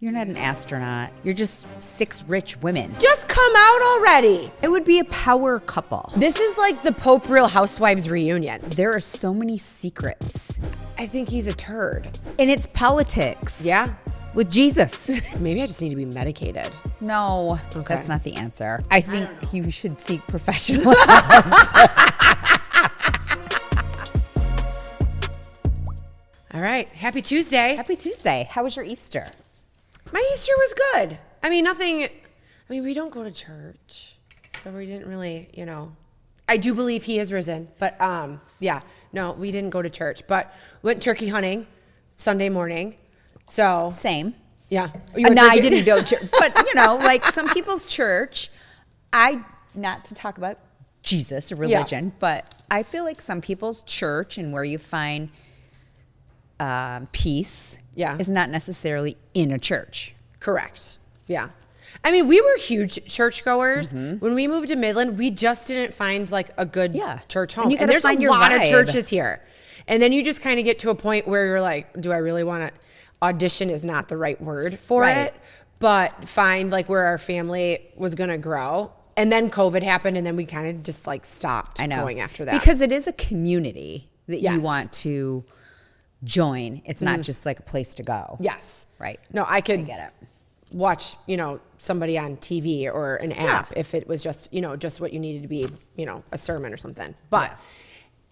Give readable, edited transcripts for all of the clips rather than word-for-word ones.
You're not an astronaut. You're just 6 rich women. Just come out already. It would be a power couple. This is like the Pope Real Housewives reunion. There are so many secrets. I think he's a turd. And it's politics. Yeah. With Jesus. Maybe I just need to be medicated. No, Okay. that's not the answer. I think you should seek professional help. All right. Happy Tuesday. Happy Tuesday. How was your Easter? My Easter was good. I mean, we don't go to church. So we didn't really, I do believe he is risen. But no, we didn't go to church. But went turkey hunting Sunday morning. So. Same. Yeah. No, I didn't go to church. But, like some people's church, not to talk about Jesus or religion, but I feel like some people's church and where you find peace is not necessarily in a church. Correct. Yeah. I mean, we were huge churchgoers. Mm-hmm. When we moved to Midland, we just didn't find like a good church home. And there's a lot of churches here. And then you just kind of get to a point where you're like, do I really want to audition is not the right word for it, but find like where our family was going to grow. And then COVID happened and then we kind of just like stopped going after that. Because it is a community that you want to join. It's not just like a place to go. Yes. Right. No, I could get it. Watch, somebody on TV or an app if it was just, just what you needed to be, a sermon or something. But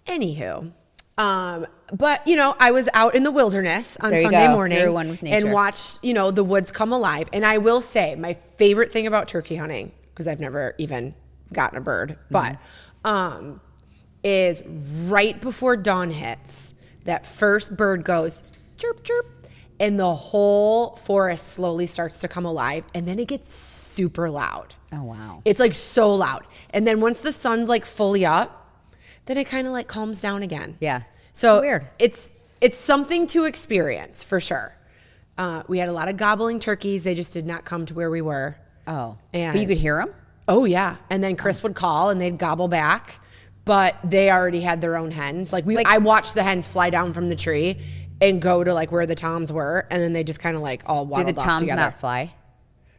anywho, I was out in the wilderness on Sunday morning and watched, the woods come alive. And I will say my favorite thing about turkey hunting, because I've never even gotten a bird, but is right before dawn hits, that first bird goes chirp, chirp, and the whole forest slowly starts to come alive, and then it gets super loud. Oh, wow. It's like so loud. And then once the sun's like fully up, then it kind of like calms down again. Yeah. So weird. It's something to experience for sure. We had a lot of gobbling turkeys. They just did not come to where we were. Oh. But you could hear them? Oh, yeah. And then Chris would call and they'd gobble back. But they already had their own hens. I watched the hens fly down from the tree and go to like where the toms were, and then they just kind of like all waddled off together. Do the toms not fly?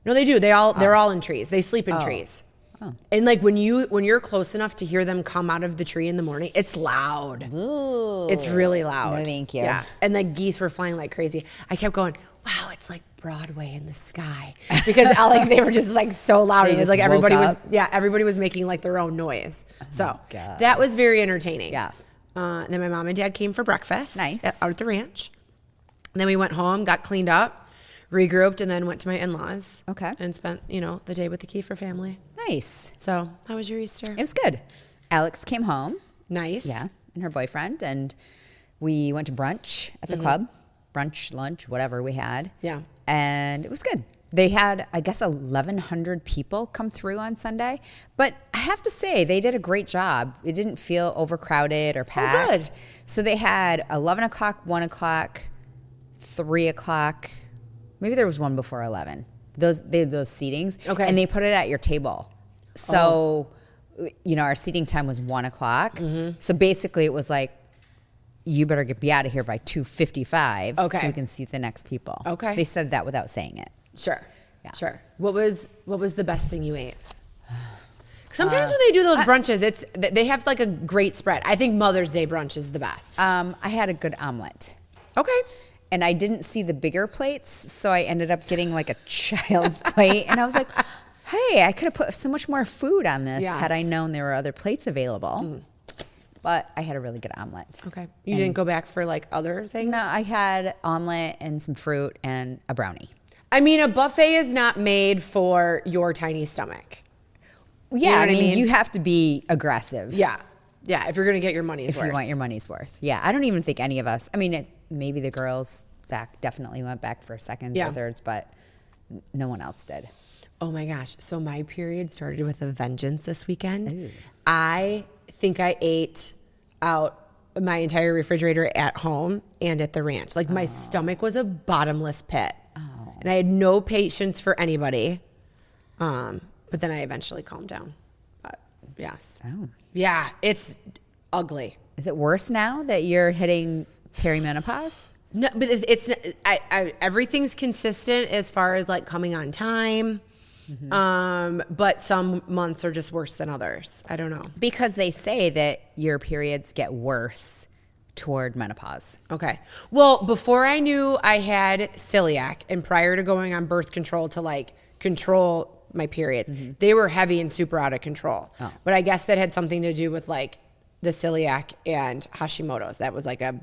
No, they do. They're all in trees. They sleep in trees. Oh. And like when you're close enough to hear them come out of the tree in the morning, it's loud. Ooh. It's really loud. No, thank you. Yeah. And the geese were flying like crazy. I kept going, wow, it's like Broadway in the sky, because they were just like so loud. It was like everybody was making like their own noise. So that was very entertaining. Yeah. Then my mom and dad came for breakfast. Nice. Out at the ranch. And then we went home, got cleaned up, regrouped, and then went to my in-laws. Okay. And spent, the day with the Kiefer family. Nice. So how was your Easter? It was good. Alex came home. Nice. Yeah. And her boyfriend. And we went to brunch at the club. Brunch, lunch, whatever we had. Yeah. And it was good. They had, I guess, 1,100 people come through on Sunday. But I have to say, they did a great job. It didn't feel overcrowded or packed. Oh, good. So they had 11 o'clock, 1 o'clock, 3 o'clock. Maybe there was one before 11. They had those seatings. Okay. And they put it at your table. So, our seating time was 1 o'clock. Mm-hmm. So basically it was like, you better be out of here by 2:55 so we can seat the next people. Okay. They said that without saying it. Sure. Yeah. Sure. What was the best thing you ate? Sometimes when they do those brunches, they have like a great spread. I think Mother's Day brunch is the best. I had a good omelet. Okay. And I didn't see the bigger plates, so I ended up getting like a child's plate. And I was like, hey, I could have put so much more food on this had I known there were other plates available. But I had a really good omelet. Okay. You didn't go back for like other things? No, I had omelet and some fruit and a brownie. I mean, a buffet is not made for your tiny stomach. Yeah, you know I mean, you have to be aggressive. Yeah. Yeah, if you're going to get your money's worth. If you want your money's worth. Yeah, I don't even think any of us, maybe the girls, Zach definitely went back for seconds or thirds, but no one else did. Oh my gosh. So my period started with a vengeance this weekend. Ooh. I think I ate out my entire refrigerator at home and at the ranch. Like my stomach was a bottomless pit. Oh. And I had no patience for anybody. But then I eventually calmed down. But yes. Oh. Yeah, it's ugly. Is it worse now that you're hitting perimenopause? No, but everything's consistent as far as like coming on time. But some months are just worse than others. I don't know. Because they say that your periods get worse toward menopause. Okay. Well, before I knew I had celiac and prior to going on birth control to like control my periods, they were heavy and super out of control. Oh. But I guess that had something to do with like the celiac and Hashimoto's. That was like a,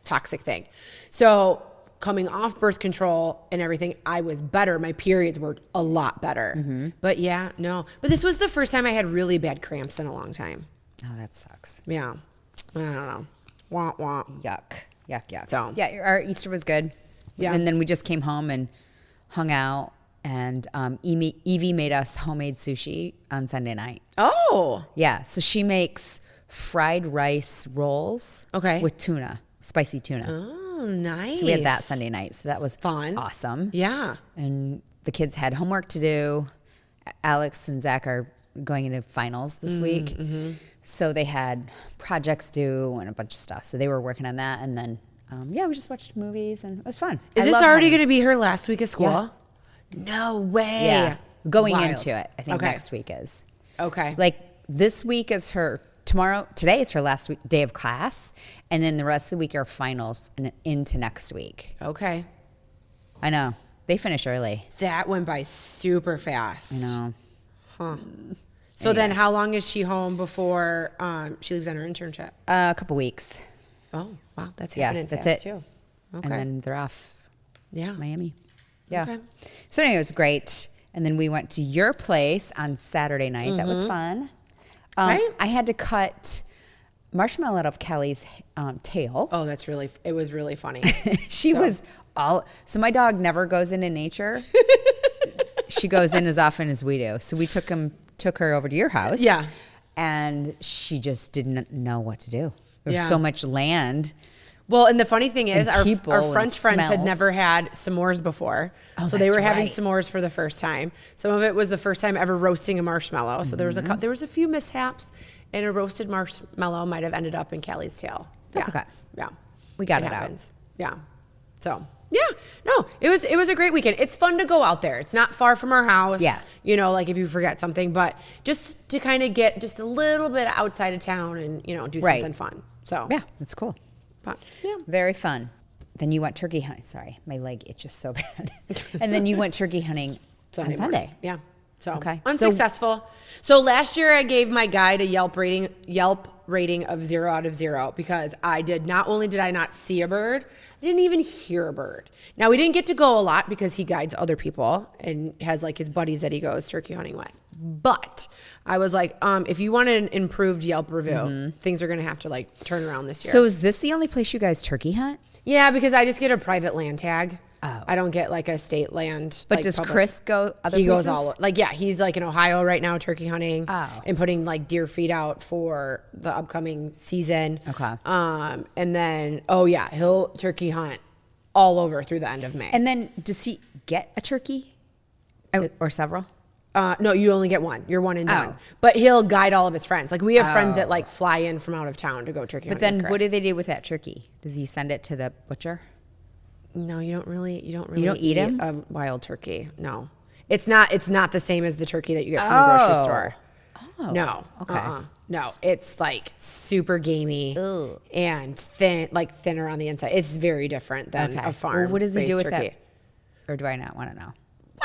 toxic thing. So coming off birth control and everything, I was better. My periods were a lot better. But But this was the first time I had really bad cramps in a long time. Oh, that sucks. Yeah. I don't know. Wah, wah. Yuck. So our Easter was good. Yeah. And then we just came home and hung out. And Evie made us homemade sushi on Sunday night. Oh. Yeah. So she makes fried rice rolls. Okay. With tuna, spicy tuna. Oh, nice. So we had that Sunday night. So that was fun. Awesome. Yeah. And the kids had homework to do. Alex and Zach are going into finals this week. So they had projects due and a bunch of stuff. So they were working on that. And then, we just watched movies and it was fun. Is this already going to be her last week of school? Yeah. No way. Yeah. Going into it. I think next week is. Okay. Like this week is today is her last day of class. And then the rest of the week are finals and into next week. Okay. I know. They finish early. That went by super fast. I know. Huh. So then how long is she home before she leaves on her internship? A couple weeks. Oh, wow. That's happening that's fast it. too. Okay. And then they're off. Yeah. Miami. Yeah. Okay. So anyway, it was great. And then we went to your place on Saturday night. That was fun. Right? I had to cut marshmallow out of Kelly's tail. Oh, it was really funny. So my dog never goes into nature. She goes in as often as we do. So we took her over to your house. Yeah. And she just didn't know what to do. There's so much land. Well, and the funny thing is our French friends smells. had never had s'mores before. Oh, so they were having s'mores for the first time. Some of it was the first time ever roasting a marshmallow. So there was a few mishaps, and a roasted marshmallow might have ended up in Callie's tail. That's okay. Yeah. We got it happens. Out. Yeah. So, it was a great weekend. It's fun to go out there. It's not far from our house. Yeah. Like if you forget something, but just to kind of get just a little bit outside of town and, do something fun. So, yeah, that's cool. But, yeah. Very fun. Then you went turkey hunting. Sorry, my leg itches so bad. And then you went turkey hunting on Sunday. Yeah. So okay. Unsuccessful. So last year I gave my guide a Yelp rating of 0 out of 0 because not only did I not see a bird, I didn't even hear a bird. Now we didn't get to go a lot because he guides other people and has like his buddies that he goes turkey hunting with. But I was like, if you want an improved Yelp review, things are going to have to like turn around this year. So is this the only place you guys turkey hunt? Yeah, because I just get a private land tag. Oh. I don't get like a state land. But does Chris go other places? He goes all he's like in Ohio right now turkey hunting and putting like deer feed out for the upcoming season. Okay. And then he'll turkey hunt all over through the end of May. And then does he get a turkey or several? No, you only get one. You're one and done. But he'll guide all of his friends. Like we have friends that like fly in from out of town to go turkey hunting. But then what do they do with that turkey? Does he send it to the butcher? No, you don't really eat him? A wild turkey. No. It's not the same as the turkey that you get from the grocery store. Oh. No. Okay. No, it's like super gamey and thinner on the inside. It's very different than a farm. Well, what does he do with turkey. it? Or do I not want to know?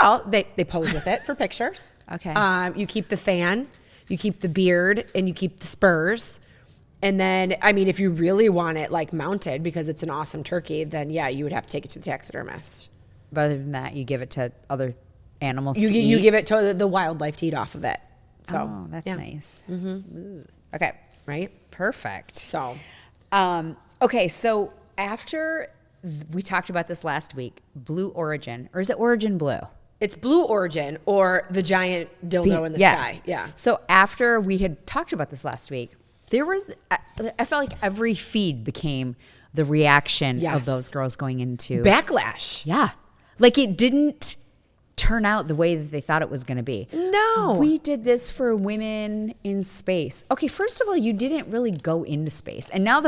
Well, they pose with it for pictures. Okay. You keep the fan, you keep the beard, and you keep the spurs. And then, I mean, if you really want it like mounted because it's an awesome turkey, then you would have to take it to the taxidermist. But other than that, you give it to other animals you to eat? You give it to the wildlife to eat off of it. So, that's nice. Mm-hmm. Okay. Right? Perfect. So. Okay, so after we talked about this last week, Blue Origin, or is it Origin Blue? It's Blue Origin or the giant dildo in the sky. Yeah. So after we had talked about this last week, I felt like every feed became the reaction of those girls going into backlash. Yeah. Like it didn't turn out the way that they thought it was going to be. No. We did this for women in space. Okay, first of all, you didn't really go into space. And now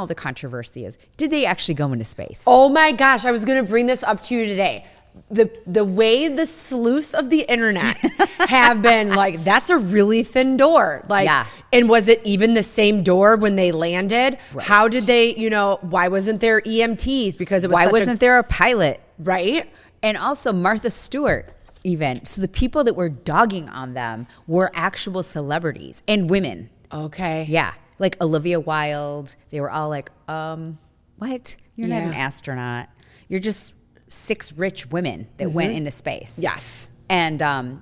the controversy is, did they actually go into space? Oh my gosh, I was going to bring this up to you today. The way the sleuths of the internet have been like, that's a really thin door. Like, yeah. And was it even the same door when they landed? Right. How did they, why wasn't there EMTs? Because it was why wasn't there a pilot? Right. And also Martha Stewart even. So the people that were dogging on them were actual celebrities and women. Okay. Yeah. Like Olivia Wilde. They were all like, what? You're not an astronaut. You're just 6 rich women that went into space. Yes. And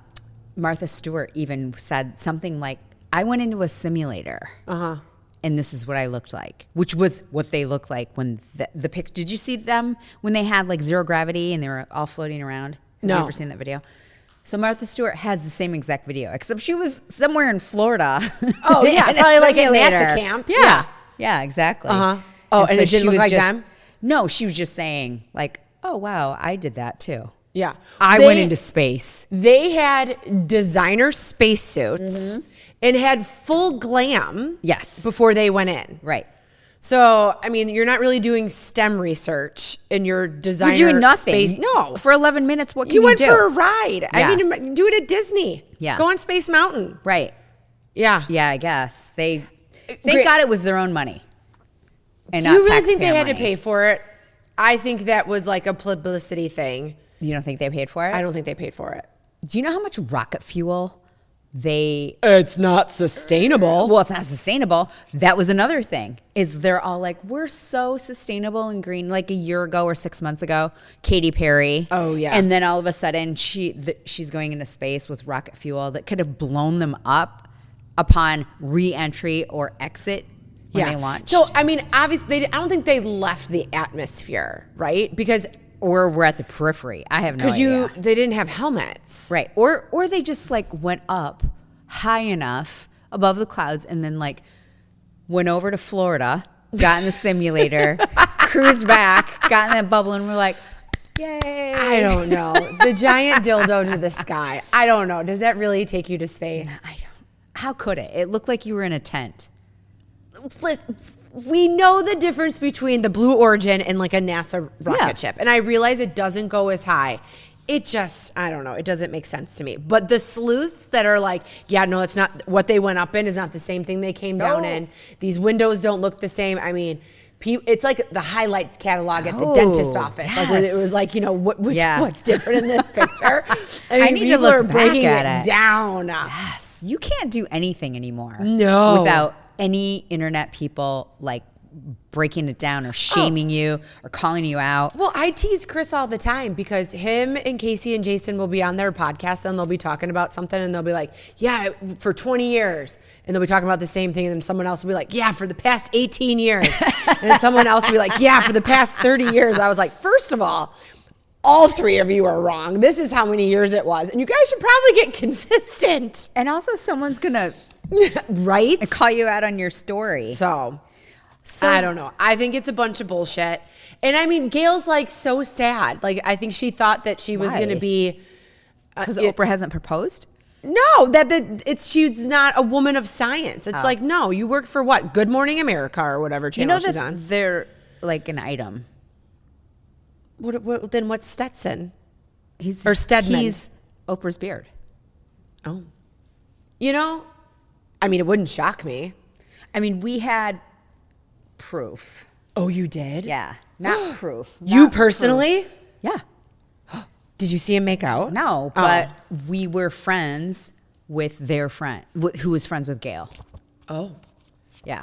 Martha Stewart even said something like, I went into a simulator. And this is what I looked like, which was what they looked like when the pic. Did you see them when they had like zero gravity and they were all floating around? No. Have you ever seen that video? So Martha Stewart has the same exact video, except she was somewhere in Florida. Oh, yeah. Probably like at NASA camp. Yeah, exactly. Oh, and so it didn't look like them? No, she was just saying like, oh, wow, I did that too. Yeah. I went into space. They had designer spacesuits. And had full glam. Yes. Before they went in. Right. So, I mean, you're not really doing STEM research in your designer You're doing nothing. Space. No. For 11 minutes, what can you do? You went for a ride. Yeah. I mean, do it at Disney. Yeah. Go on Space Mountain. Right. Yeah. Yeah, I guess. Thank God it was their own money. And do you really think they had to pay for it? I think that was like a publicity thing. You don't think they paid for it? I don't think they paid for it. Do you know how much rocket fuel it's not sustainable. Well, it's not sustainable. That was another thing, is they're all like, we're so sustainable and green. Like a year ago or 6 months ago, Katy Perry. Oh, yeah. And then all of a sudden she's going into space with rocket fuel that could have blown them up upon re-entry or exit when they launched. So, I mean, obviously, I don't think they left the atmosphere, right? Or we're at the periphery. I have no idea. Because they didn't have helmets. Right. Or they just like went up high enough above the clouds and then like went over to Florida, got in the simulator, cruised back, got in that bubble, and we're like, yay. I don't know. The giant dildo to the sky. I don't know. Does that really take you to space? I don't. How could it? It looked like you were in a tent. We know the difference between the Blue Origin and like a NASA rocket ship. And I realize it doesn't go as high. It just, I don't know. It doesn't make sense to me. But the sleuths that are like, yeah, no, it's not what they went up in is not the same thing they came down in. These windows don't look the same. I mean, it's like the highlights catalog at the dentist office. Yes. Like it was like, what's different in this picture? I need to look breaking it down. Yes. You can't do anything anymore. No. Without any internet people like breaking it down or shaming you or calling you out. Well, I tease Chris all the time because him and Casey and Jason will be on their podcast and they'll be talking about something and they'll be like, yeah, for 20 years. And they'll be talking about the same thing. And then someone else will be like, yeah, for the past 18 years. And then someone else will be like, yeah, for the past 30 years. I was like, first of all 3 of you are wrong. This is how many years it was. And you guys should probably get consistent. And also someone's going to right? call you out on your story. So I don't know. I think it's a bunch of bullshit. And I mean, Gail's like so sad. Like, I think she thought that she was going to be. Because Oprah hasn't proposed? No, she's not a woman of science. It's like, no, you work for what? Good Morning America or whatever channel she's on. They're like an item. What, then what's Stetson? Or Stedman. He's Oprah's beard. Oh. I mean, it wouldn't shock me. I mean, we had proof. Oh, you did? Yeah. Not proof. You personally? Proof. Yeah. Did you see him make out? No, but we were friends with their friend, who was friends with Gail. Oh. Yeah.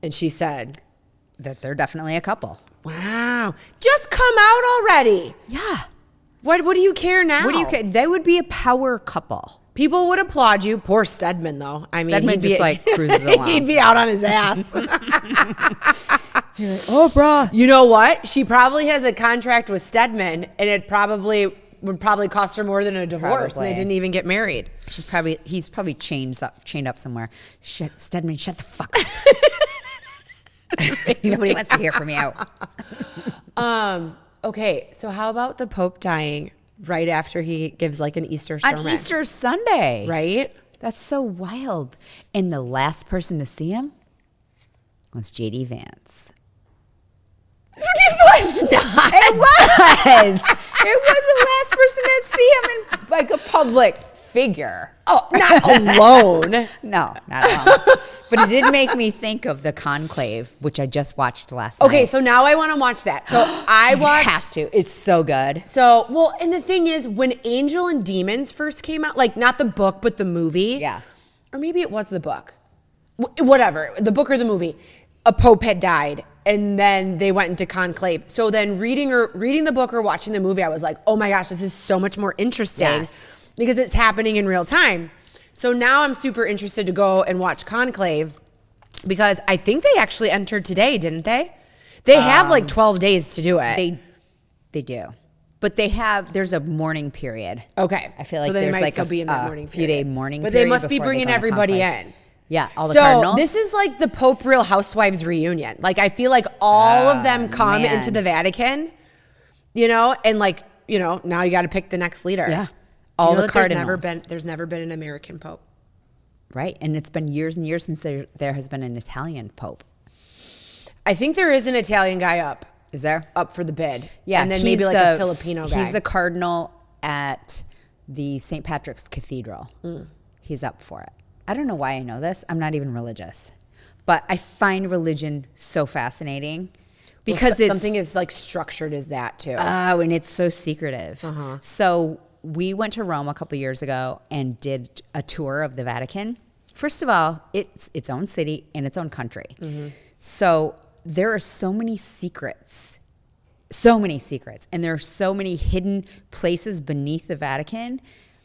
And she said that they're definitely a couple. Wow. Just come out already. Yeah. What do you care now? What do you care? They would be a power couple. People would applaud you. Poor Stedman, though. I mean, Stedman just like cruises along. He'd be out on his ass. You're like, Oprah. You know what? She probably has a contract with Stedman, and it would probably cost her more than a divorce. And they didn't even get married. He's probably chained up somewhere. Stedman, shut the fuck up. Nobody wants to hear from you. Okay, so how about the Pope dying? right after he gives like an Easter sermon. On Easter Sunday. Right? That's so wild. And the last person to see him was J.D. Vance. It was not. It was. It was the last person to see him in like a public figure. Oh, not alone. No, not alone. But it did make me think of the Conclave, which I just watched last night. Okay, so now I want to watch that. So I watched. You have to. It's so good. So, well, and the thing is, when Angel and Demons first came out, like not the book, but the movie. Yeah. Or maybe it was the book. Whatever, the book or the movie. A pope had died, and then they went into conclave. So then reading the book or watching the movie, I was like, oh my gosh, this is so much more interesting. Yes. Because it's happening in real time. So now I'm super interested to go and watch Conclave because I think they actually entered today, didn't they? They have like 12 days to do it. They do. But there's a mourning period. Okay. I feel like so they there's might like still be in that mourning few day mourning period. But they must be bringing everybody in. Yeah, all the cardinals. So this is like the Pope Real Housewives reunion. Like I feel like all of them come into the Vatican, and like, now you got to pick the next leader. Yeah. All the cardinals. There's never been an American pope. Right. And it's been years and years since there has been an Italian pope. I think there is an Italian guy up. Is there? Up for the bid. Yeah. And then maybe like a Filipino guy. He's the cardinal at the St. Patrick's Cathedral. He's up for it. I don't know why I know this. I'm not even religious. But I find religion so fascinating. Because it's something as like structured as that too. Oh, and it's so secretive. So we went to Rome a couple years ago and did a tour of the Vatican. First of all, it's its own city and its own country. So there are so many secrets. And there are so many hidden places beneath the Vatican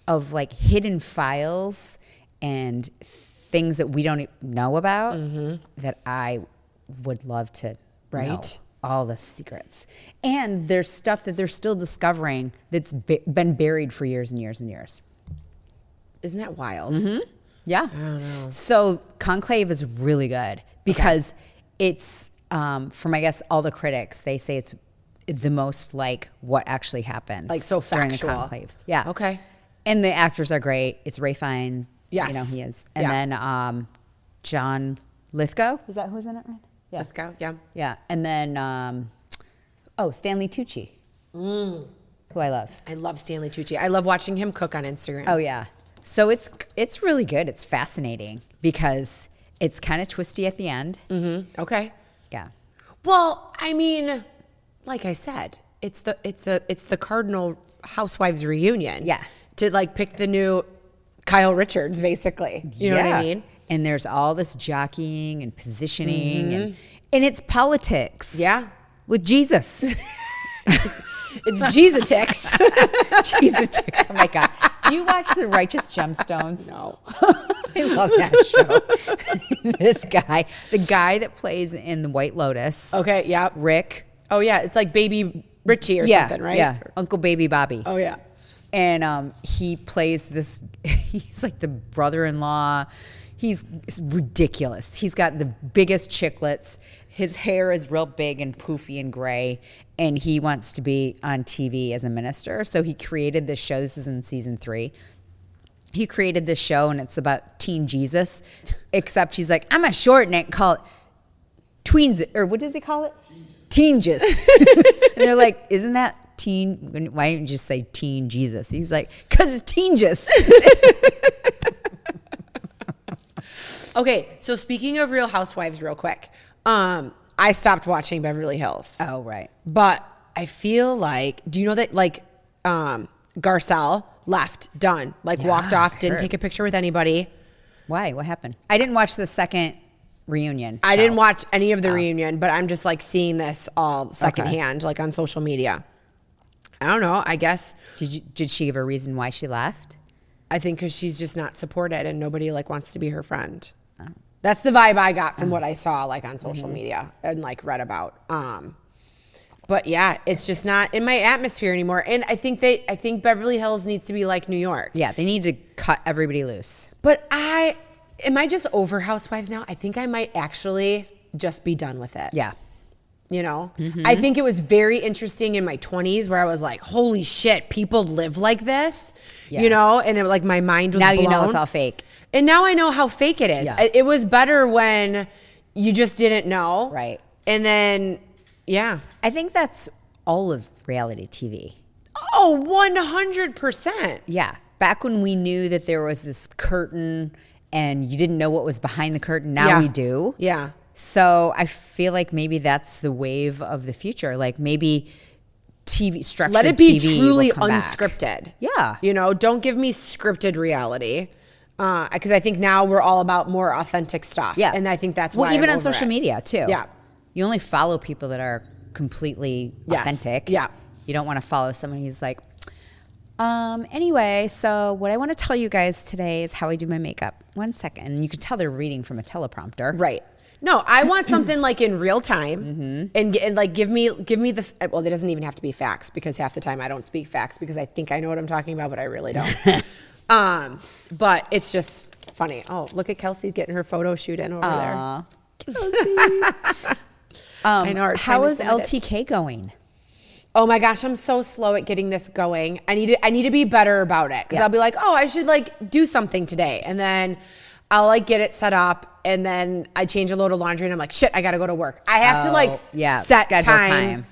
of like hidden files and things that we don't know about that I would love to know. All the secrets. And there's stuff that they're still discovering that's been buried for years and years and years. Isn't that wild? Yeah. I don't know. So Conclave is really good because it's, from I guess all the critics, they say it's the most like what actually happens. Like so factual. During the Conclave. Yeah. Okay. And the actors are great. It's Ray Fiennes. Yes. He is. And then John Lithgow. Is that who's in it, right? Yeah. Lithgow, yeah. Yeah. And then, Stanley Tucci, who I love. I love Stanley Tucci. I love watching him cook on Instagram. Oh, yeah. So it's really good. It's fascinating because it's kind of twisty at the end. Okay. Yeah. Well, I mean, like I said, it's the Cardinal Housewives reunion. Yeah. To like pick the new Kyle Richards, basically. You know what I mean? And there's all this jockeying and positioning and it's politics. Yeah. With Jesus. It's Jesus-tix. Jesus-tix. Oh my God. Do you watch The Righteous Gemstones? No. I love that show. This guy, the guy that plays in The White Lotus. Okay, yeah. Rick. Oh, yeah. It's like Baby Richie something, right? Yeah. Uncle Baby Bobby. Oh, yeah. And he plays this, he's like the brother-in-law. He's ridiculous. He's got the biggest chiclets. His hair is real big and poofy and gray. And he wants to be on TV as a minister. So he created this show. This is in season 3. He created this show and it's about teen Jesus. Except he's like, I'm going to shorten it and call it Tweens, or what does he call it? Teen-jes. And they're like, isn't that teen? Why don't you just say teen Jesus? He's like, because it's teen-jes. Okay, so speaking of Real Housewives real quick, I stopped watching Beverly Hills. Oh, right. But I feel like, do you know that like Garcelle left, done, like walked off, didn't take a picture with anybody. Why? What happened? I didn't watch the second reunion. I didn't watch any of the reunion, but I'm just like seeing this all secondhand, like on social media. I don't know, I guess. Did she give a reason why she left? I think because she's just not supported and nobody like wants to be her friend. Oh. That's the vibe I got from what I saw like on social media and like read about. But yeah, it's just not in my atmosphere anymore. And I think Beverly Hills needs to be like New York. Yeah, they need to cut everybody loose. But am I just over Housewives now? I think I might actually just be done with it. Yeah. You know, I think it was very interesting in my 20s where I was like, holy shit, people live like this, you know, and it, like my mind was blown. You know it's all fake. And now I know how fake it is. Yeah. It was better when you just didn't know. Right. And then, I think that's all of reality TV. Oh, 100%. Yeah. Back when we knew that there was this curtain and you didn't know what was behind the curtain, now we do. Yeah. So I feel like maybe that's the wave of the future. Like maybe TV, structured Let it be TV truly will come unscripted. Back. Yeah. You know, don't give me scripted reality. Because I think now we're all about more authentic stuff. Yeah. And I think that's why Well, even I'm on over social it. media too. Yeah. You only follow people that are completely authentic. Yeah. You don't want to follow someone who's like, anyway, so what I want to tell you guys today is how I do my makeup. 1 second. And you can tell they're reading from a teleprompter. Right. No, I want something like in real time and like give me the, well, it doesn't even have to be facts because half the time I don't speak facts because I think I know what I'm talking about, but I really don't. But it's just funny. Oh, look at Kelsey getting her photo shoot in over there. Kelsey. I know. How is LTK going? Oh my gosh, I'm so slow at getting this going. I need to be better about it because I'll be like, oh, I should like do something today, and then I'll like get it set up, and then I change a load of laundry, and I'm like, shit, I gotta go to work. I have to like set time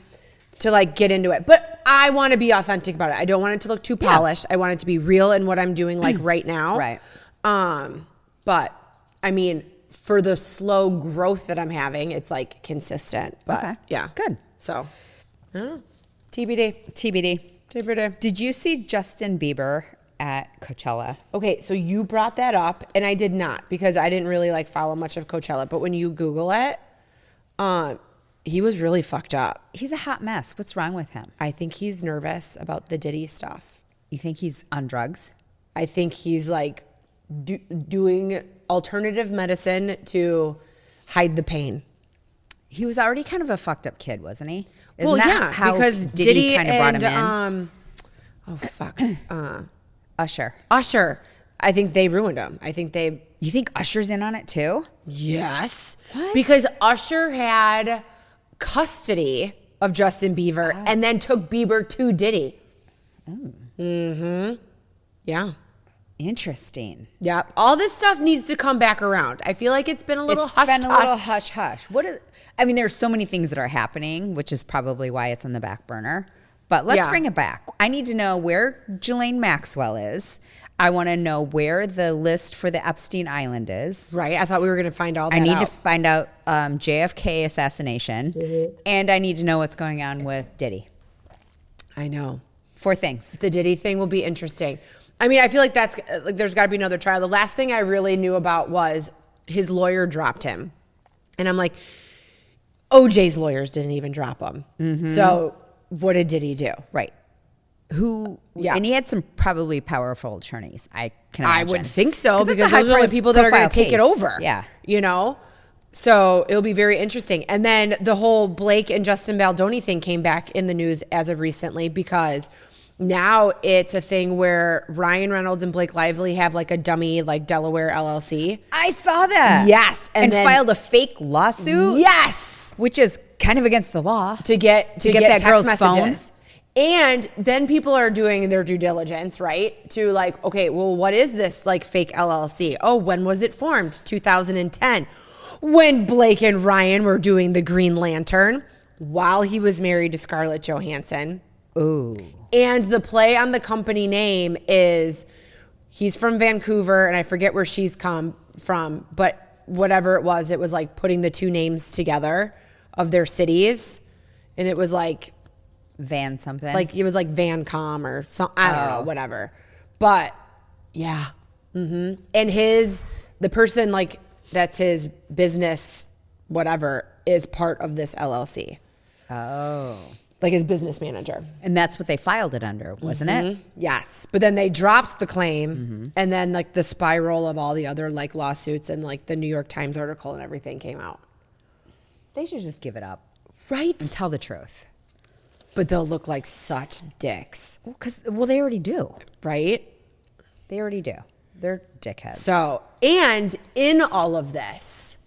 to like get into it, but I want to be authentic about it. I don't want it to look too polished. I want it to be real in what I'm doing like right now. Right. But I mean, for the slow growth that I'm having, it's like consistent. But yeah, good. So, I don't know. TBD. Did you see Justin Bieber at Coachella? Okay, so you brought that up, and I did not because I didn't really like follow much of Coachella. But when you Google it, he was really fucked up. He's a hot mess. What's wrong with him? I think he's nervous about the Diddy stuff. You think he's on drugs? I think he's like doing alternative medicine to hide the pain. He was already kind of a fucked up kid, wasn't he? Well, yeah, how because Diddy kind of brought him in? Oh, fuck. Usher. I think they ruined him. You think Usher's in on it too? Yes. What? Because Usher had custody of Justin Bieber and then took Bieber to Diddy. Oh. Mm-hmm. Yeah. Interesting. Yeah. All this stuff needs to come back around. I feel like it's been a little hush-hush. There's so many things that are happening, which is probably why it's on the back burner. But let's bring it back. I need to know where Ghislaine Maxwell is. I want to know where the list for the Epstein Island is. Right. I thought we were going to find all that out. I need to find out JFK assassination. And I need to know what's going on with Diddy. I know. 4 things. The Diddy thing will be interesting. I mean, I feel like that's like there's got to be another trial. The last thing I really knew about was his lawyer dropped him. And I'm like, OJ's lawyers didn't even drop him. Mm-hmm. So what did Diddy do? Right. And he had some probably powerful attorneys, I can imagine. I would think so, because those are the people that are going to take it over. Yeah. You know? So it'll be very interesting. And then the whole Blake and Justin Baldoni thing came back in the news as of recently, because now it's a thing where Ryan Reynolds and Blake Lively have like a dummy like Delaware LLC. I saw that. Yes. And then filed a fake lawsuit. Yes. Which is kind of against the law. To get that girl's messages. phone. And then people are doing their due diligence, right? To like, okay, well, what is this like fake LLC? Oh, when was it formed? 2010. When Blake and Ryan were doing the Green Lantern while he was married to Scarlett Johansson. Ooh. And the play on the company name is, he's from Vancouver, and I forget where she's come from, but whatever it was like putting the two names together of their cities. And it was like Van something. Like it was like Vancom or something. I don't know, whatever. But yeah. Mm-hmm. And the person like that's his business, whatever, is part of this LLC. Oh. Like his business manager. And that's what they filed it under, wasn't it? Yes. But then they dropped the claim, and then like the spiral of all the other like lawsuits and like the New York Times article and everything came out. They should just give it up. Right? And tell the truth. But they'll look like such dicks. Well, they already do. Right? They already do. They're dickheads. So, and in all of this,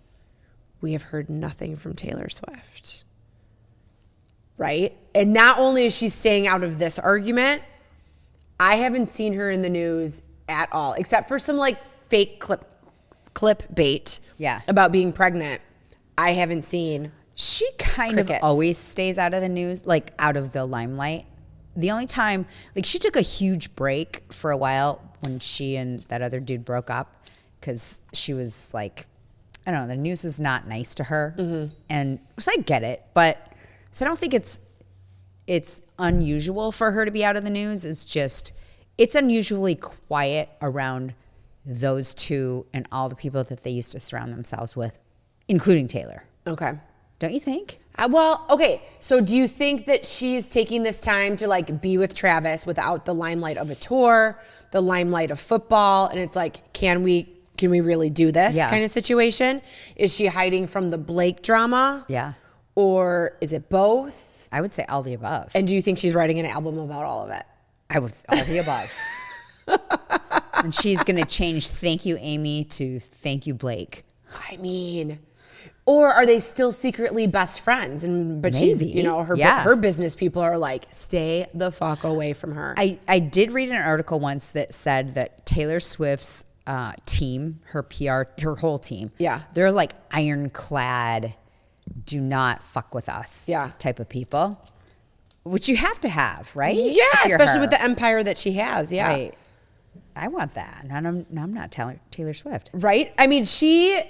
we have heard nothing from Taylor Swift. right? And not only is she staying out of this argument, I haven't seen her in the news at all, except for some like fake clip bait about being pregnant. I haven't seen. She kind of always stays out of the news, like out of the limelight. The only time, like she took a huge break for a while when she and that other dude broke up because she was like, I don't know, the news is not nice to her. And so I get it, but so I don't think it's unusual for her to be out of the news. It's just, it's unusually quiet around those two and all the people that they used to surround themselves with, including Taylor. Okay. Don't you think? Well, okay. So do you think that she's taking this time to like be with Travis without the limelight of a tour, the limelight of football? And it's like, can we really do this kind of situation? Is she hiding from the Blake drama? Yeah. Or is it both? I would say all the above. And do you think she's writing an album about all of it? I would, all the above. And she's going to change "Thank You, Amy" to "Thank You, Blake." I mean, or are they still secretly best friends? But maybe. She's, you know, her business people are like, stay the fuck away from her. I did read an article once that said that Taylor Swift's team, her PR, her whole team, they're like ironclad, do not fuck with us type of people, which you have to have, right? Yeah, especially with the empire that she has. Yeah. Right. I want that. I'm not Taylor Swift. Right? I mean, she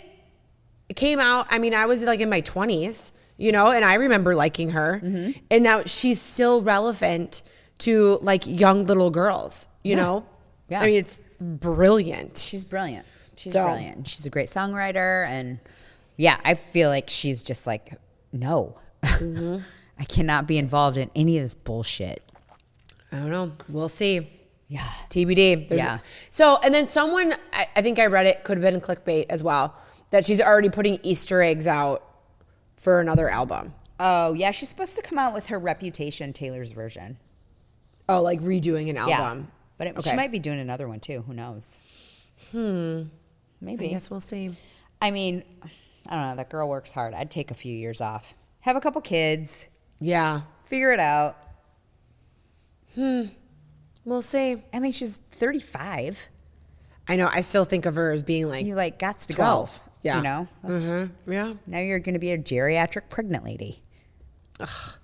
came out, I mean, I was like in my 20s, you know, and I remember liking her. And now she's still relevant to like young little girls, you know? Yeah. I mean, it's brilliant. She's brilliant. She's brilliant. She's a great songwriter. And yeah, I feel like she's just like, no, I cannot be involved in any of this bullshit. I don't know. We'll see. Yeah. TBD. So, and then someone, I think I read it, could have been clickbait as well, that she's already putting Easter eggs out for another album. Oh, yeah. She's supposed to come out with her Reputation, Taylor's version. Oh, like redoing an album. Yeah. But she might be doing another one too. Who knows? Maybe. I guess we'll see. I mean, I don't know. That girl works hard. I'd take a few years off. Have a couple kids. Yeah. Figure it out. We'll see. I mean, she's 35. I know. I still think of her as being like, you like gots to 12. Go. Yeah. You know? Yeah. Now you're going to be a geriatric pregnant lady. Ugh.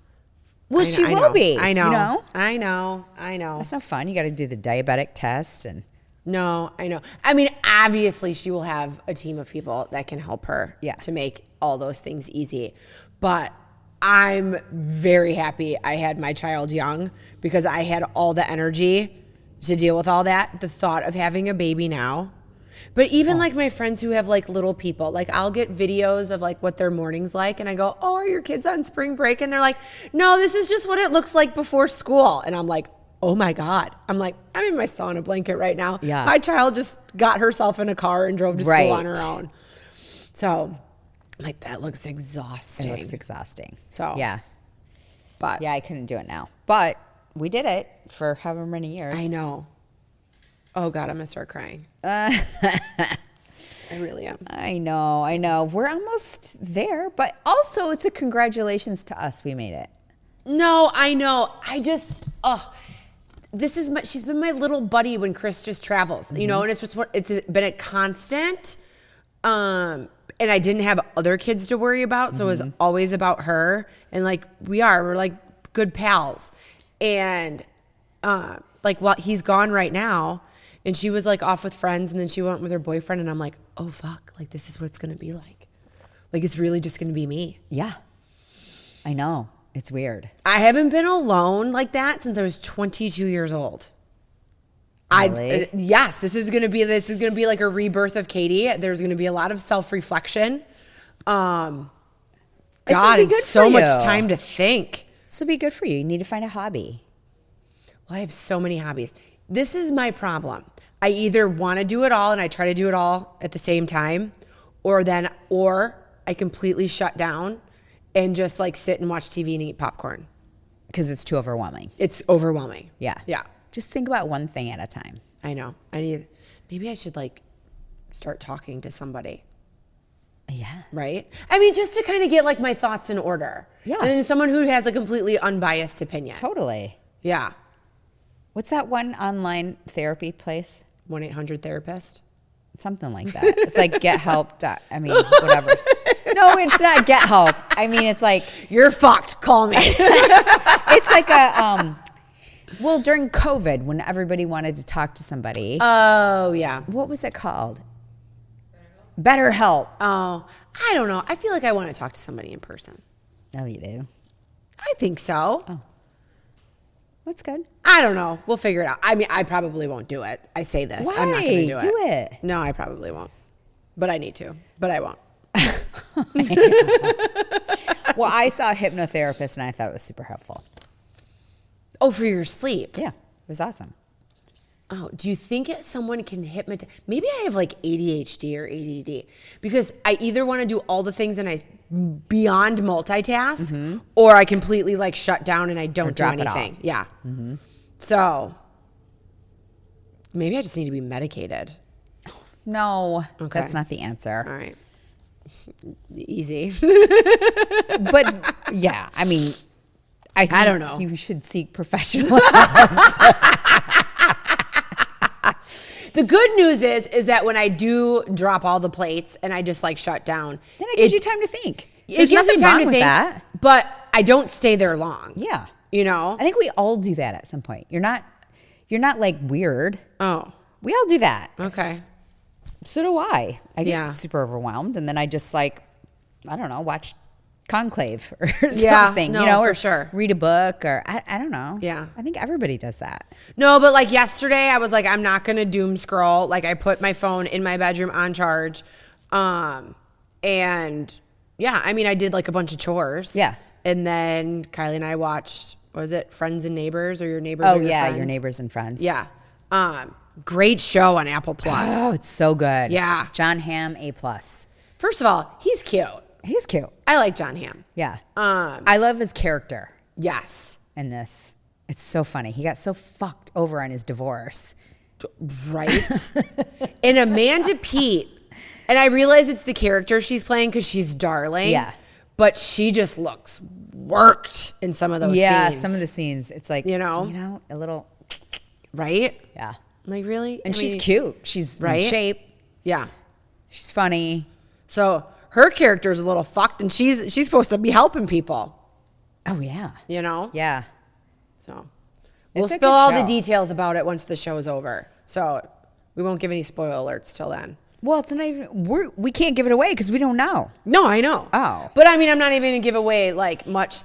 Well, she will be. I know. You know? I know. That's no fun. You got to do the diabetic test and. No, I know. I mean, obviously she will have a team of people that can help her to make all those things easy. But I'm very happy I had my child young because I had all the energy to deal with all that. The thought of having a baby now. But even like my friends who have like little people, like I'll get videos of like what their morning's like and I go, oh, are your kids on spring break? And they're like, no, this is just what it looks like before school. And I'm like, oh my God. I'm like, I'm in my sauna blanket right now. Yeah. My child just got herself in a car and drove to school on her own. So like that looks exhausting. It looks exhausting. So yeah. But yeah, I couldn't do it now. But we did it for however many years. I know. Oh God, I'm gonna start crying. I really am. I know. We're almost there, but also it's a congratulations to us. We made it. No, I know. I just, she's been my little buddy when Chris just travels, you know, and it's been a constant. And I didn't have other kids to worry about. So it was always about her. And like, we're like good pals. And, like, well, he's gone right now. And she was like off with friends and then she went with her boyfriend. And I'm like, oh fuck, like this is what it's going to be like. Like, it's really just going to be me. Yeah. I know. It's weird. I haven't been alone like that since I was 22 years old. Really? Yes, this is gonna be like a rebirth of Katie. There's gonna be a lot of self-reflection. God, and so much time to think. This will be good for you. You need to find a hobby. Well, I have so many hobbies. This is my problem. I either want to do it all and I try to do it all at the same time, or I completely shut down and just like sit and watch TV and eat popcorn. Because it's too overwhelming. It's overwhelming. Yeah. Yeah. Just think about one thing at a time. I know. Maybe I should like start talking to somebody. Yeah. Right? I mean, just to kind of get like my thoughts in order. Yeah. And someone who has a completely unbiased opinion. Totally. Yeah. What's that one online therapy place? 1-800-THERAPIST? Something like that. It's like get help. I mean, whatever. No, it's not get help. I mean, it's like, you're fucked. Call me. It's like a, well, during COVID, when everybody wanted to talk to somebody. Oh, yeah. What was it called? BetterHelp. Oh, I don't know. I feel like I want to talk to somebody in person. Oh, you do? I think so. Oh. That's good. I don't know. We'll figure it out. I mean, I probably won't do it. I say this. Why? I'm not going to do it. Do it. No, I probably won't. But I need to. But I won't. Well, I saw a hypnotherapist and I thought it was super helpful. Oh, for your sleep? Yeah. It was awesome. Oh, do you think someone can hypnotize? Maybe I have like ADHD or ADD because I either want to do all the things and I beyond multitask, or I completely like shut down and I don't do anything. Yeah. Mm-hmm. So maybe I just need to be medicated. No, that's not the answer. All right. Easy. But yeah, I mean, I don't know. You should seek professional help. The good news is that when I do drop all the plates and I just like shut down, then it gives you time to think. It gives me time to think, but I don't stay there long. Yeah. You know? I think we all do that at some point. You're not like weird. Oh. We all do that. Okay. So do I. I get super overwhelmed and then I just like, I don't know, watch Conclave or something, no, you know, for or sure. read a book or I don't know. Yeah. I think everybody does that. No, but like yesterday I was like, I'm not going to doom scroll. Like I put my phone in my bedroom on charge. And yeah, I mean, I did like a bunch of chores. Yeah. And then Kylie and I watched, what was it? Friends and Neighbors or Your Neighbors or Your Friends? Your Neighbors and Friends. Yeah. Great show on Apple Plus. Oh, it's so good. Yeah. John Hamm, A+. First of all, he's cute. He's cute. I like John Hamm. Yeah. I love his character. Yes. In this. It's so funny. He got so fucked over on his divorce. Right? And Amanda Peet, and I realize it's the character she's playing because she's darling. Yeah. But she just looks worked in some of those scenes. Yeah, some of the scenes. It's like, you know, a little. Right? Yeah. Like, really? And she's cute. She's in shape. Yeah. She's funny. So her character's a little fucked, and she's supposed to be helping people. Oh, yeah. You know? Yeah. So we'll spill all the details about it once the show's over. So we won't give any spoiler alerts till then. Well, it's not even, we can't give it away because we don't know. No, I know. Oh. But I mean, I'm not even going to give away like much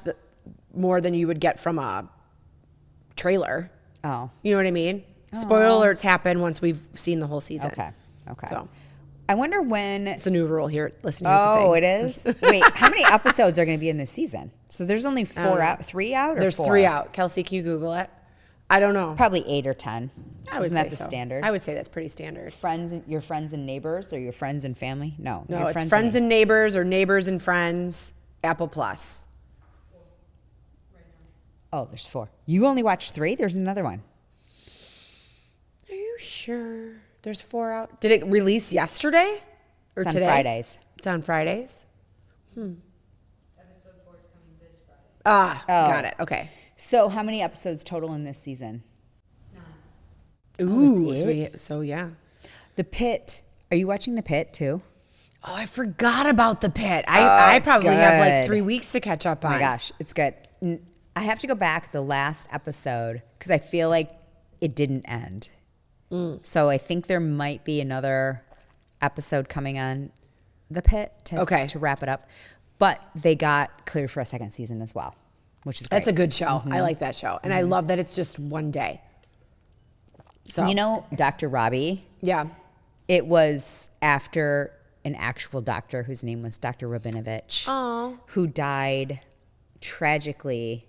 more than you would get from a trailer. Oh. You know what I mean? Spoiler alerts happen once we've seen the whole season. Okay. So I wonder when. It's a new rule here. Listen, oh, it is? Wait, how many episodes are going to be in this season? So there's only 3 out or There's 4? 3 out. Kelsey, can you Google it? I don't know. Probably 8 or 10. Isn't that the standard? I would say that's pretty standard. Your friends and neighbors or your friends and family? No, it's friends and neighbors or neighbors and friends. Apple Plus. Oh, there's 4. You only watched 3? There's another one. Are you sure? There's 4 out. Did it release yesterday or it's today? On Fridays. It's on Fridays. Episode 4 is coming this Friday. Got it. Okay. So how many episodes total in this season? 9. Ooh, so yeah. The Pit. Are you watching The Pit too? Oh, I forgot about The Pit. I probably have like good. 3 weeks to catch up on. Oh my gosh, it's good. I have to go back the last episode because I feel like it didn't end. So I think there might be another episode coming on The Pit to wrap it up. But they got cleared for a second season as well, which is great. That's a good show. I like that show. And I love that it's just one day. So you know Dr. Robbie? Yeah. It was after an actual doctor whose name was Dr. Rabinovich, who died tragically.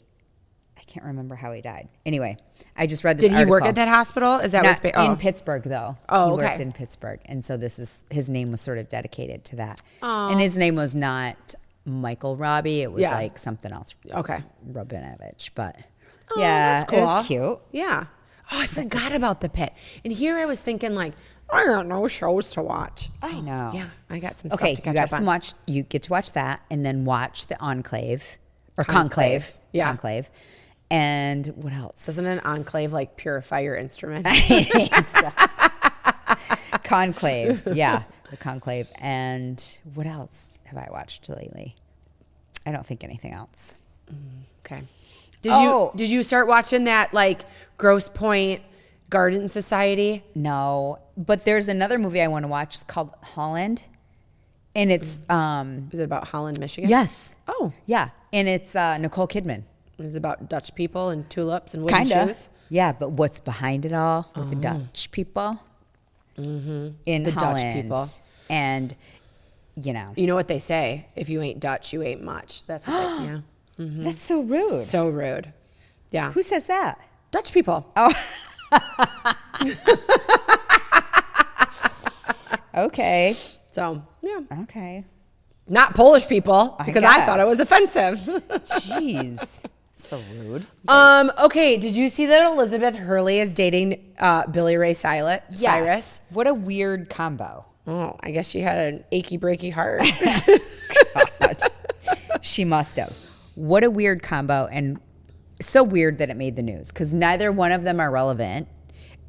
I can't remember how he died. Anyway, I just read this article. Did he work at that hospital? Is that what's in Pittsburgh, though. Oh, he worked in Pittsburgh. And so his name was sort of dedicated to that. And his name was not Michael Robbie. It was like something else. Okay. Rabinovich. But that's cool. It was cute. Yeah. I forgot about the pit. And here I was thinking like, I got no shows to watch. I know. Yeah, I got some stuff to catch up on. You get to watch that and then watch the Enclave or Conclave. Yeah. Conclave. And what else? Doesn't an enclave like purify your instrument? Conclave. Yeah, the Conclave. And what else have I watched lately? I don't think anything else. Okay. Did you start watching that like Grosse Pointe Garden Society? No, but there's another movie I want to watch. It's called Holland, and it's Is it about Holland, Michigan? yes, Oh, yeah, and it's Nicole Kidman. is it about Dutch people and tulips and wooden shoes? Yeah, but what's behind it all with the Dutch people in The Holland, Dutch people. and You know what they say? If you ain't Dutch, you ain't much. That's what they, yeah. That's so rude. So rude. Yeah. Who says that? Dutch people. Oh. Okay. So, yeah. Okay. Not Polish people because I thought it was offensive. Jeez. So rude. Okay, did you see that Elizabeth Hurley is dating Billy Ray Cyrus? Yes. What a weird combo. Oh, I guess she had an achy breaky heart. God. She must have. What a weird combo, and so weird that it made the news because neither one of them are relevant,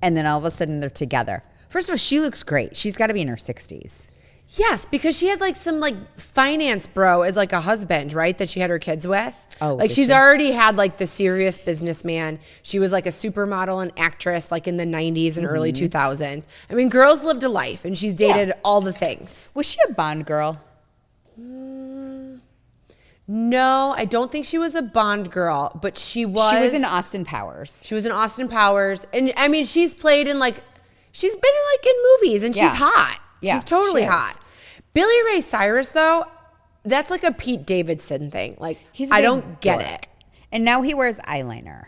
and then all of a sudden they're together. First of all, she looks great. She's got to be in her 60s. Yes, because she had like some like finance bro as like a husband, right? That she had her kids with. Oh, like she's already had like the serious businessman. She was like a supermodel and actress like in the 90s and early 2000s. I mean, girls lived a life, and she's dated all the things. Was she a Bond girl? No, I don't think she was a Bond girl, but she was. She was in Austin Powers. She was in Austin Powers, and I mean, she's played in like, she's been in like in movies, and she's hot. Yeah, she's totally she is. hot. Billy Ray Cyrus, though, that's like a Pete Davidson thing. Like, I don't get it. And now he wears eyeliner.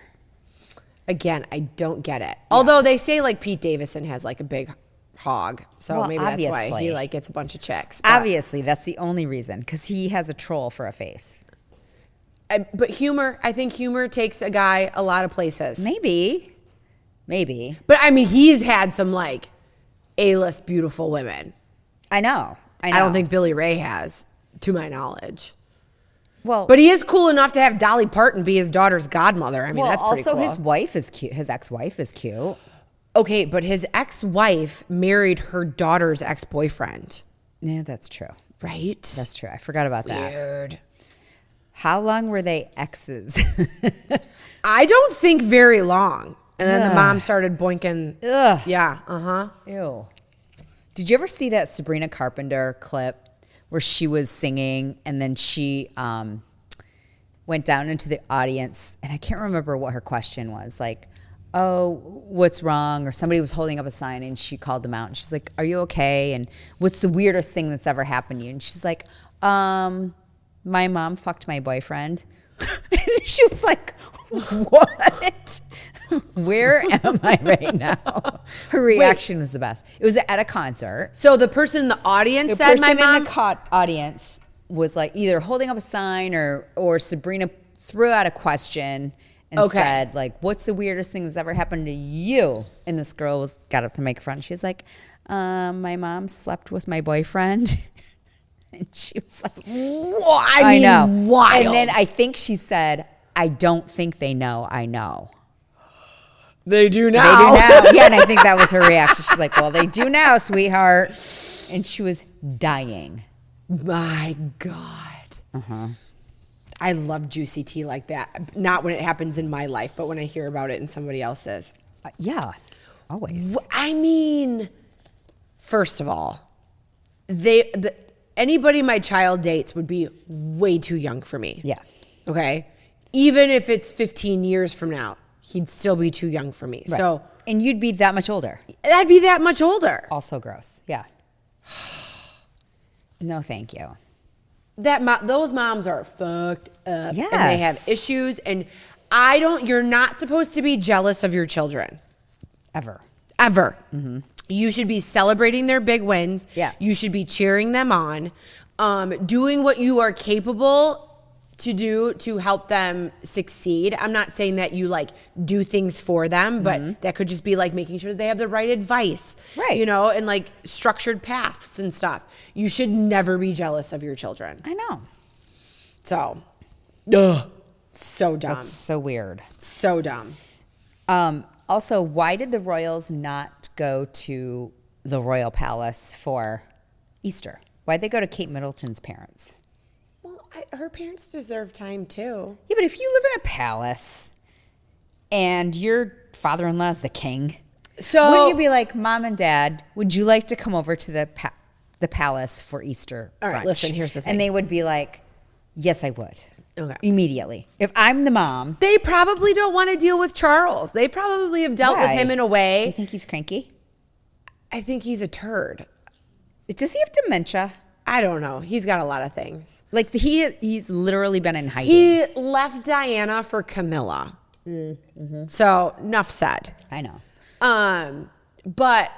Again, I don't get it. Yeah. Although they say like Pete Davidson has like a big hog, so maybe that's why he like gets a bunch of chicks. But obviously, that's the only reason, because he has a troll for a face. But humor, I think humor takes a guy a lot of places. Maybe. But I mean, he's had some like A-list beautiful women. I know. I don't think Billy Ray has, to my knowledge. Well, but he is cool enough to have Dolly Parton be his daughter's godmother. I mean, that's pretty cool. Also, his wife is cute. His ex-wife is cute. Okay, but his ex-wife married her daughter's ex-boyfriend. Yeah, that's true. Right? That's true. I forgot about that. Weird. How long were they exes? I don't think very long. And then the mom started boinking. Ugh. Yeah, uh-huh. Ew. Did you ever see that Sabrina Carpenter clip where she was singing and then she went down into the audience, and I can't remember what her question was, like, oh, what's wrong? Or somebody was holding up a sign and she called them out and she's like, are you okay? And what's the weirdest thing that's ever happened to you? And she's like, my mom fucked my boyfriend. And she was like, what? Where am I right now? Her reaction was the best. It was at a concert. So the person in the audience said my mom? The person in the audience was like either holding up a sign or Sabrina threw out a question and said, like, what's the weirdest thing that's ever happened to you? And this girl got up to the microphone. She's like, my mom slept with my boyfriend. And she was like, what? I know. Wild. And then I think she said, I don't think they know I know. They do now. They do now. Yeah, and I think that was her reaction. She's like, well, they do now, sweetheart. And she was dying. My God. Uh-huh. I love juicy tea like that. Not when it happens in my life, but when I hear about it in somebody else's. Yeah, always. I mean, first of all, anybody my child dates would be way too young for me. Yeah. Okay? Even if it's 15 years from now, he'd still be too young for me. Right. So, and you'd be that much older. I'd be that much older. Also gross. Yeah. No, thank you. Those moms are fucked up. Yes. And they have issues. And you're not supposed to be jealous of your children. Ever. Mm-hmm. You should be celebrating their big wins. Yeah. You should be cheering them on, doing what you are capable to help them succeed. I'm not saying that you like do things for them, but that could just be like making sure they have the right advice, right? You know, and like structured paths and stuff. You should never be jealous of your children. I know. So, so dumb. That's so weird. So dumb. Also, why did the royals not go to the royal palace for Easter? Why'd they go to Kate Middleton's parents? Her parents deserve time too. Yeah, but if you live in a palace and your father-in-law is the king, so wouldn't you be like, Mom and Dad, would you like to come over to the palace for Easter brunch? All right, listen, here's the thing. And they would be like, yes, I would. Okay. Immediately. If I'm the mom. They probably don't want to deal with Charles. They probably have dealt with him in a way. You think he's cranky? I think he's a turd. Does he have dementia? I don't know. He's got a lot of things. Like he's literally been in hiding. He left Diana for Camilla. Mm-hmm. So enough said. I know. But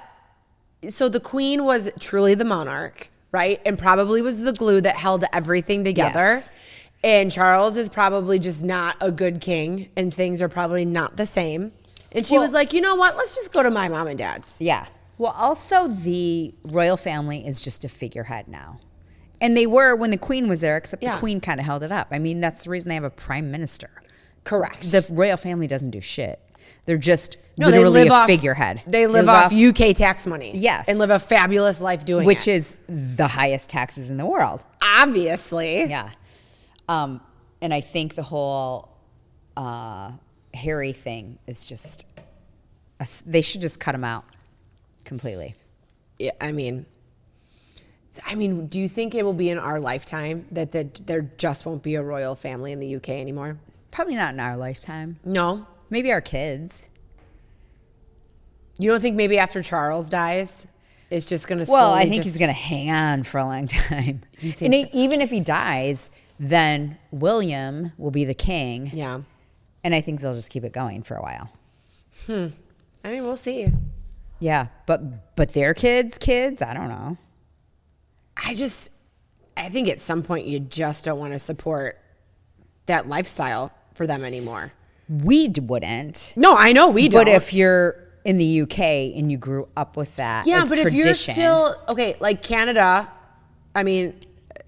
so the queen was truly the monarch, right? And probably was the glue that held everything together. Yes. And Charles is probably just not a good king, and things are probably not the same. And she was like, you know what? Let's just go to my mom and dad's. Yeah. Well, also the royal family is just a figurehead now. And they were when the queen was there, except the queen kind of held it up. I mean, that's the reason they have a prime minister. Correct. The royal family doesn't do shit. They're just literally a figurehead. They live off UK tax money. Yes. And live a fabulous life doing it. Which is the highest taxes in the world. Obviously. Yeah. And I think the whole Harry thing is just, they should just cut him out. Completely. Yeah, I mean, do you think it will be in our lifetime that there just won't be a royal family in the UK anymore? Probably not in our lifetime. No? Maybe our kids. You don't think maybe after Charles dies, it's just going to slowly Well, I think he's going to hang on for a long time. You think and even if he dies, then William will be the king. Yeah. And I think they'll just keep it going for a while. I mean, we'll see. Yeah, but their kids, I don't know. I think at some point you just don't want to support that lifestyle for them anymore. We wouldn't. No, I know we don't. But if you're in the UK and you grew up with that as tradition. If you're still, okay, like Canada, I mean,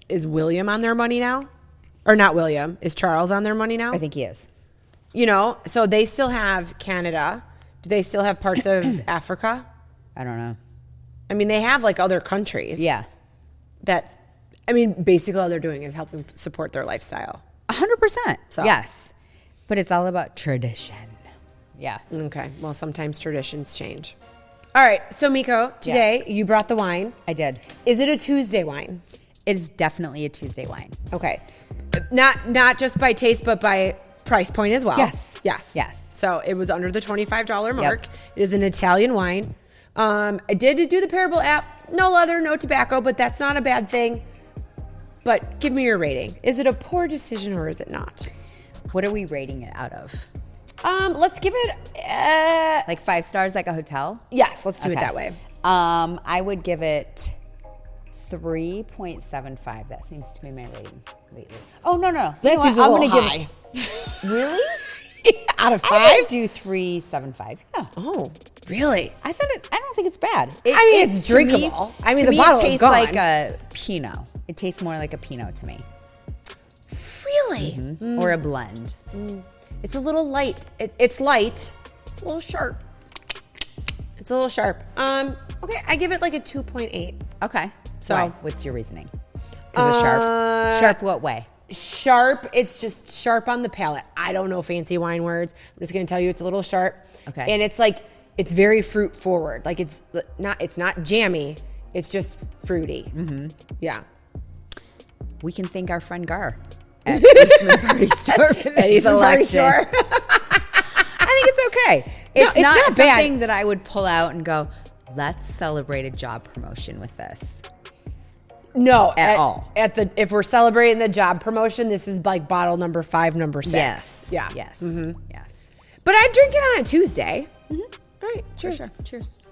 is William on their money now? Or not William, is Charles on their money now? I think he is. You know, so they still have Canada. Do they still have parts of Africa? I don't know. I mean, they have like other countries. Yeah. Basically all they're doing is helping support their lifestyle. 100%. So. Yes. But it's all about tradition. Yeah. Okay. Well, sometimes traditions change. All right. So, Meko, today you brought the wine. I did. Is it a Tuesday wine? It is definitely a Tuesday wine. Okay. Not just by taste, but by price point as well. Yes. Yes. Yes. So it was under the $25 mark. Yep. It is an Italian wine. I did do the Parable app. No leather, no tobacco, but that's not a bad thing. But give me your rating. Is it a poor decision or is it not? What are we rating it out of? Let's give it like 5 stars, like a hotel. Yes, let's do it that way. I would give it 3.75. That seems to be my rating lately. Oh no, that seems a little high. Really? Out of 5? I would do 3.75. Yeah. Oh, really? I don't think it's bad. It's drinkable. The bottle tastes is gone. like a Pinot. It tastes more like a Pinot to me. Really? Mm-hmm. Or a blend. It's a little light. It's light. It's a little sharp. Okay, I give it like a 2.8. Okay. So why? What's your reasoning? Is it sharp? Sharp what way? Sharp. It's just sharp on the palate. I don't know fancy wine words. I'm just going to tell you it's a little sharp. Okay. And it's very fruit forward. Like it's not jammy. It's just fruity. Mm-hmm. Yeah. We can thank our friend Gar at Eastman Party Store. At Eastman Party Store. I think it's okay. It's not something bad that I would pull out and go, let's celebrate a job promotion with this. No, at all. If we're celebrating the job promotion, this is like bottle number 5, number 6. Yes. Yeah. Yes. Mm-hmm. Yes. But I'd drink it on a Tuesday. Mm-hmm. All right. Cheers. Sure. Cheers.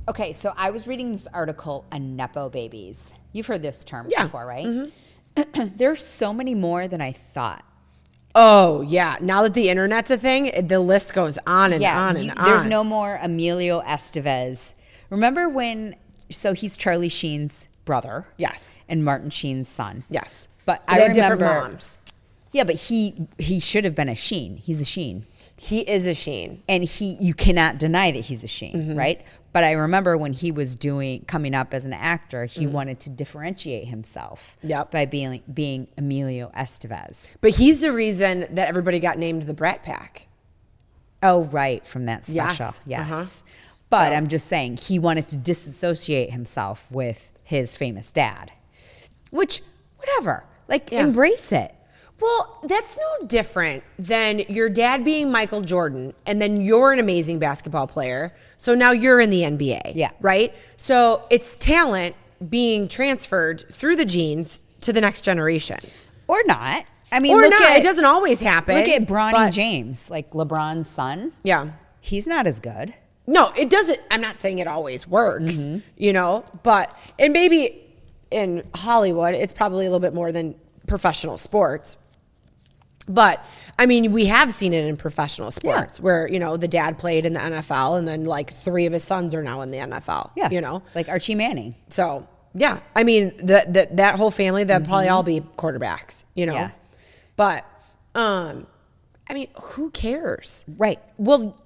Okay, so I was reading this article on Nepo babies. You've heard this term before, right? Mm-hmm. There's so many more than I thought. Oh, yeah. Now that the internet's a thing, the list goes on and on and on. There's no more Emilio Estevez. Remember so he's Charlie Sheen's brother. Yes. And Martin Sheen's son. Yes. But I remember different moms. Yeah, but he should have been a Sheen. He's a Sheen. He is a Sheen. And you cannot deny that he's a Sheen, right? But I remember when he was coming up as an actor, he wanted to differentiate himself by being Emilio Estevez. But he's the reason that everybody got named the Brat Pack. Oh, right, from that special. Yes. Uh-huh. But I'm just saying, he wanted to disassociate himself with his famous dad. Which, whatever. Embrace it. Well, that's no different than your dad being Michael Jordan, and then you're an amazing basketball player. So now you're in the NBA. Yeah. Right? So it's talent being transferred through the genes to the next generation. Or not. I mean, it doesn't always happen. Look at Bronny James, like LeBron's son. Yeah. He's not as good. No, it doesn't. I'm not saying it always works, but, and maybe in Hollywood, it's probably a little bit more than professional sports. But I mean, we have seen it in professional sports where, the dad played in the NFL and then like 3 of his sons are now in the NFL, like Archie Manning. So yeah, I mean, that whole family, they'd probably all be quarterbacks, Yeah. But, I mean, who cares? Right. Well,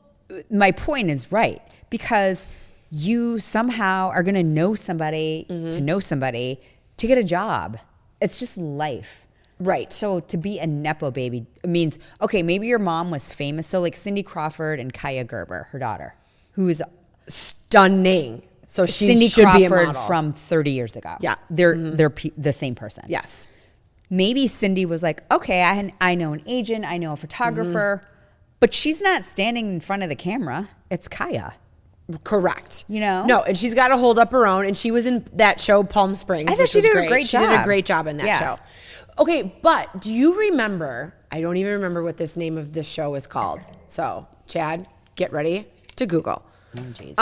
my point is right, because you somehow are going to know somebody to get a job. It's just life. Right. So to be a Nepo baby means, okay, maybe your mom was famous. So like Cindy Crawford and Kaya Gerber, her daughter, who is stunning. So Cindy should Crawford be a model. From 30 years ago. Yeah. They're the same person. Yes. Maybe Cindy was like, okay, I know an agent, I know a photographer, but she's not standing in front of the camera. It's Kaya. Correct. No, and she's got to hold up her own. And she was in that show, Palm Springs. I thought she did a great job. She did a great job in that show. Okay, but do you remember, I don't even remember what this name of this show is called. So, Chad, get ready to Google. Oh, geez.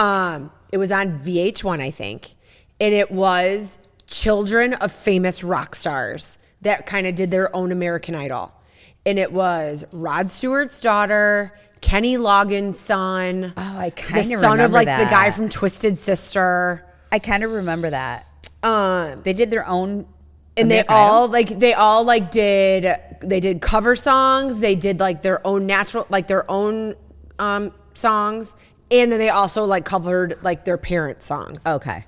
It was on VH1, I think. And it was children of famous rock stars that kind of did their own American Idol. And it was Rod Stewart's daughter, Kenny Loggins' son. Oh, I kind of remember that. The son of like the guy from Twisted Sister. I kind of remember that. They did their own. And they all did cover songs. They did like their own songs. And then they also like covered like their parents' songs. Okay.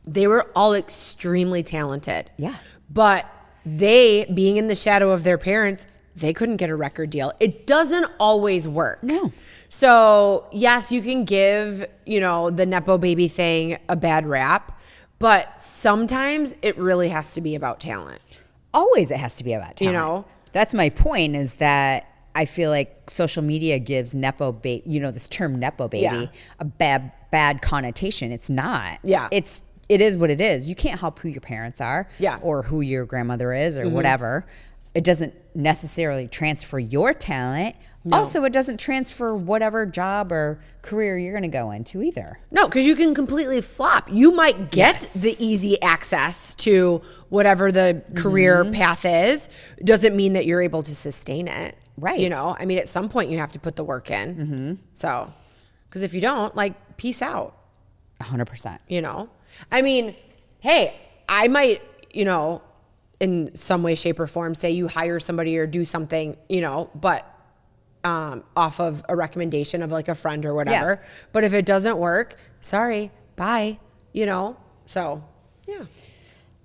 They were all extremely talented. Yeah. But they, being in the shadow of their parents, they couldn't get a record deal. It doesn't always work. No. So yes, you can give, the Nepo baby thing a bad rap. But sometimes it really has to be about talent. Always it has to be about talent. That's my point, is that I feel like social media gives Nepo baby, this term Nepo baby, a bad connotation. It's not. Yeah. It is what it is. You can't help who your parents are or who your grandmother is or whatever. It doesn't necessarily transfer your talent. No. Also, it doesn't transfer whatever job or career you're going to go into either. No, because you can completely flop. You might get the easy access to whatever the career path is. Doesn't mean that you're able to sustain it. Right. I mean, at some point you have to put the work in. So, because if you don't, like, peace out. 100%. I mean, hey, I might, in some way, shape, or form say you hire somebody or do something, but off of a recommendation of like a friend or whatever. Yeah. But if it doesn't work, sorry, bye, so yeah.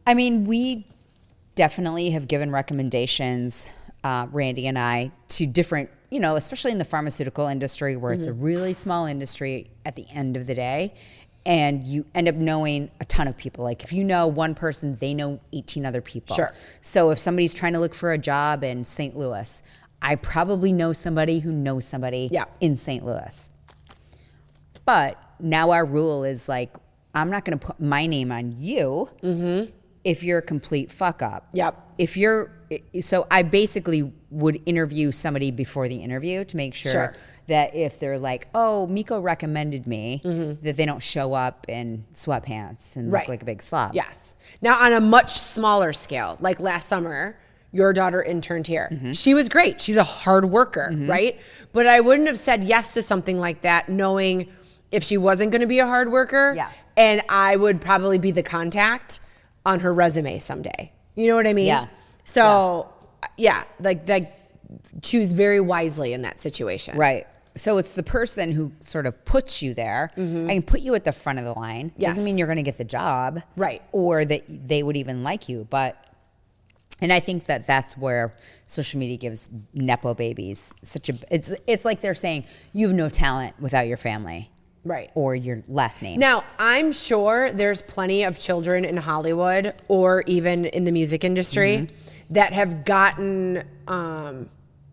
I mean, we definitely have given recommendations, Randy and I, to different, especially in the pharmaceutical industry where it's a really small industry at the end of the day. And you end up knowing a ton of people. Like if you know one person, they know 18 other people. Sure. So if somebody's trying to look for a job in St. Louis, I probably know somebody who knows somebody in St. Louis. But now our rule is like, I'm not going to put my name on you if you're a complete fuck up. Yep. So I basically would interview somebody before the interview to make sure that if they're like, oh, Meko recommended me, that they don't show up in sweatpants and look like a big slob. Yes. Now, on a much smaller scale, like last summer, your daughter interned here. She was great. She's a hard worker, right? But I wouldn't have said yes to something like that knowing if she wasn't going to be a hard worker. Yeah. And I would probably be the contact on her resume someday. You know what I mean? Yeah. So, like choose very wisely in that situation. Right. So it's the person who sort of puts you there and can put you at the front of the line. Yes. Doesn't mean you're going to get the job. Right. Or that they would even like you. And I think that that's where social media gives Nepo babies it's like they're saying you have no talent without your family. Right. Or your last name. Now, I'm sure there's plenty of children in Hollywood or even in the music industry that have gotten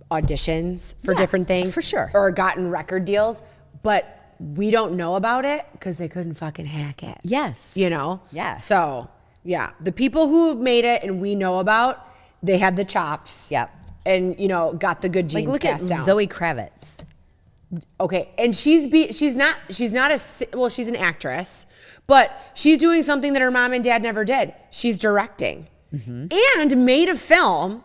auditions for different things. For sure. Or gotten record deals, but we don't know about it because they couldn't fucking hack it. Yes. You know? Yes. So, yeah. The people who have made it and we know about, they had the chops. Yep. And, got the good genes look at passed down. Zoe Kravitz. Okay, and she's an actress, but she's doing something that her mom and dad never did. She's directing and made a film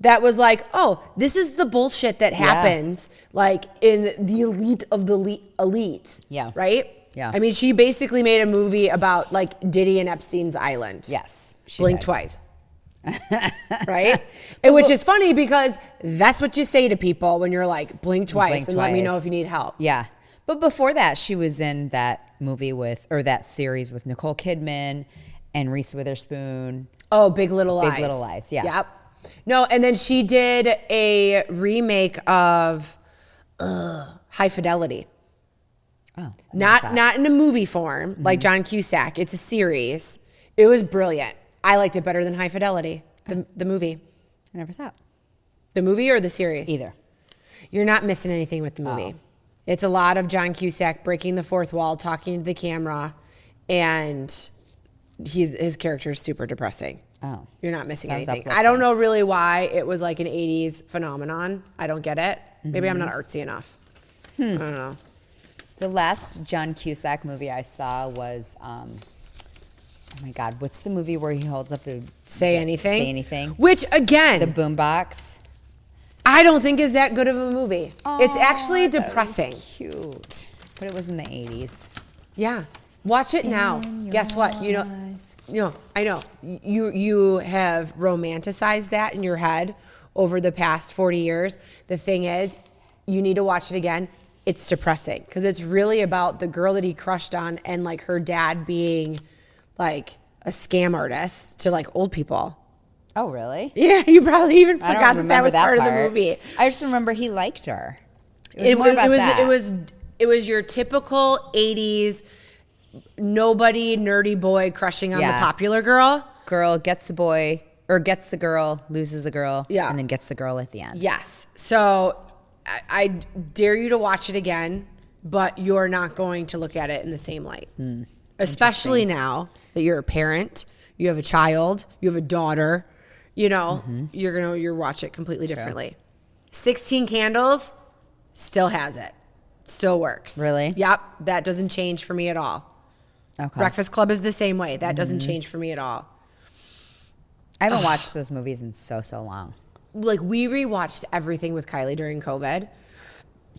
that was like, oh, this is the bullshit that happens like in the elite of the elite. Yeah. Right? Yeah. I mean, she basically made a movie about like Diddy and Epstein's Island. Yes. Blink twice. Right? Which is funny because that's what you say to people when you're like, blink twice and let me know if you need help. Yeah. But before that, she was in that movie that series with Nicole Kidman and Reese Witherspoon. Oh, Big Little Lies. Big Little Lies, yeah. Yep. No, and then she did a remake of High Fidelity. Oh. Not in a movie form like John Cusack. It's a series. It was brilliant. I liked it better than High Fidelity, the movie. I never saw it. The movie or the series? Either. You're not missing anything with the movie. It's a lot of John Cusack breaking the fourth wall, talking to the camera, and his character is super depressing. Oh. You're not missing anything. I don't know really why it was like an 80s phenomenon. I don't get it. Maybe I'm not artsy enough. I don't know. The last John Cusack movie I saw was... oh my God, what's the movie where he holds up the... Say Anything? Say Anything. Which, again... The boombox. I don't think is that good of a movie. It's actually depressing. Cute. But it was in the 80s. Yeah. Watch it now. Guess what? I know. You have romanticized that in your head over the past 40 years. The thing is, you need to watch it again. It's depressing because it's really about the girl that he crushed on and like her dad being... like a scam artist to like old people. Oh, really? Yeah, you probably even forgot that was part of the movie. I just remember he liked her. It was your typical 80s nobody nerdy boy crushing on the popular girl. Girl gets the boy or gets the girl, loses the girl, and then gets the girl at the end. Yes. So I dare you to watch it again, but you're not going to look at it in the same light. Especially now that you're a parent, you have a child, you have a daughter, you're watch it completely differently. 16 Candles still has it. Still works. Really? Yep. That doesn't change for me at all. Okay. Breakfast Club is the same way. That doesn't change for me at all. I haven't watched those movies in so long. Like we rewatched everything with Kylie during COVID.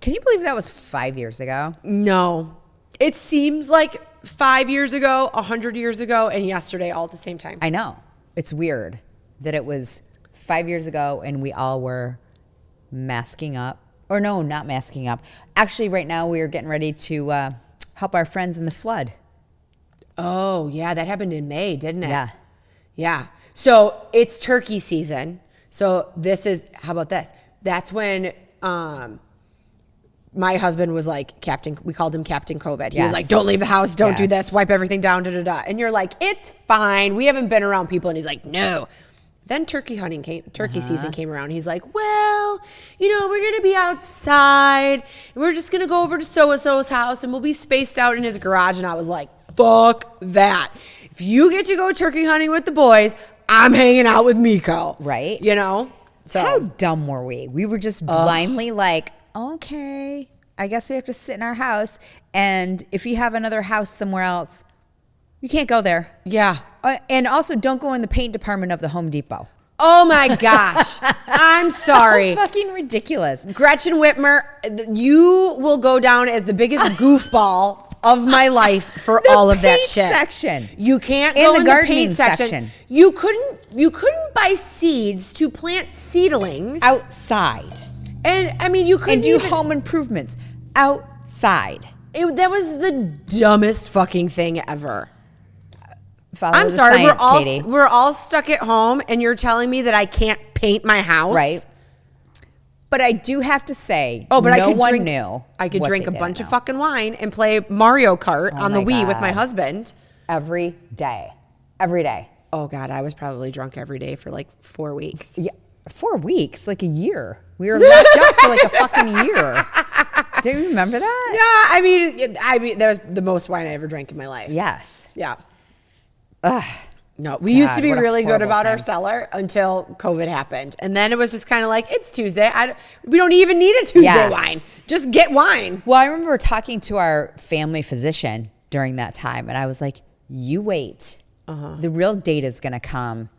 Can you believe that was 5 years ago? No. It seems like 5 years ago, 100 years ago, and yesterday all at the same time. I know. It's weird that it was 5 years ago and we all were masking up. Or no, not masking up. Actually, right now we are getting ready to help our friends in the flood. Oh, yeah. That happened in May, didn't it? Yeah. Yeah. So it's turkey season. So how about this? That's when... my husband was like, we called him Captain COVID. He was like, don't leave the house, don't do this, wipe everything down, And you're like, it's fine. We haven't been around people. And he's like, no. Then turkey season came around. He's like, well, we're going to be outside. We're just going to go over to so-and-so's house and we'll be spaced out in his garage. And I was like, fuck that. If you get to go turkey hunting with the boys, I'm hanging out with Meko. Right. So how dumb were we? We were just blindly like, okay, I guess we have to sit in our house. And if you have another house somewhere else, you can't go there. Yeah. And also don't go in the paint department of the Home Depot. Oh my gosh. I'm sorry. How fucking ridiculous. Gretchen Whitmer, you will go down as the biggest goofball of my life for all of that shit. Section. You can't go in the paint section. You couldn't buy seeds to plant seedlings outside. And I mean, you couldn't do home improvements outside. That was the dumbest fucking thing ever. I'm sorry, Katie. We're all stuck at home, and you're telling me that I can't paint my house, right? But I do have to say, no one knew. I could drink a bunch of fucking wine and play Mario Kart on the Wii with my husband every day. Every day. Oh God, I was probably drunk every day for like 4 weeks. Yeah, 4 weeks, like a year. We were locked up for like a fucking year. Do you remember that? Yeah, I mean, that was the most wine I ever drank in my life. Yes. Yeah. Ugh. No, we used to be really good about our cellar until COVID happened. And then it was just kind of like, it's Tuesday. We don't even need a Tuesday wine. Just get wine. Well, I remember talking to our family physician during that time. And I was like, you wait. The real data is going to come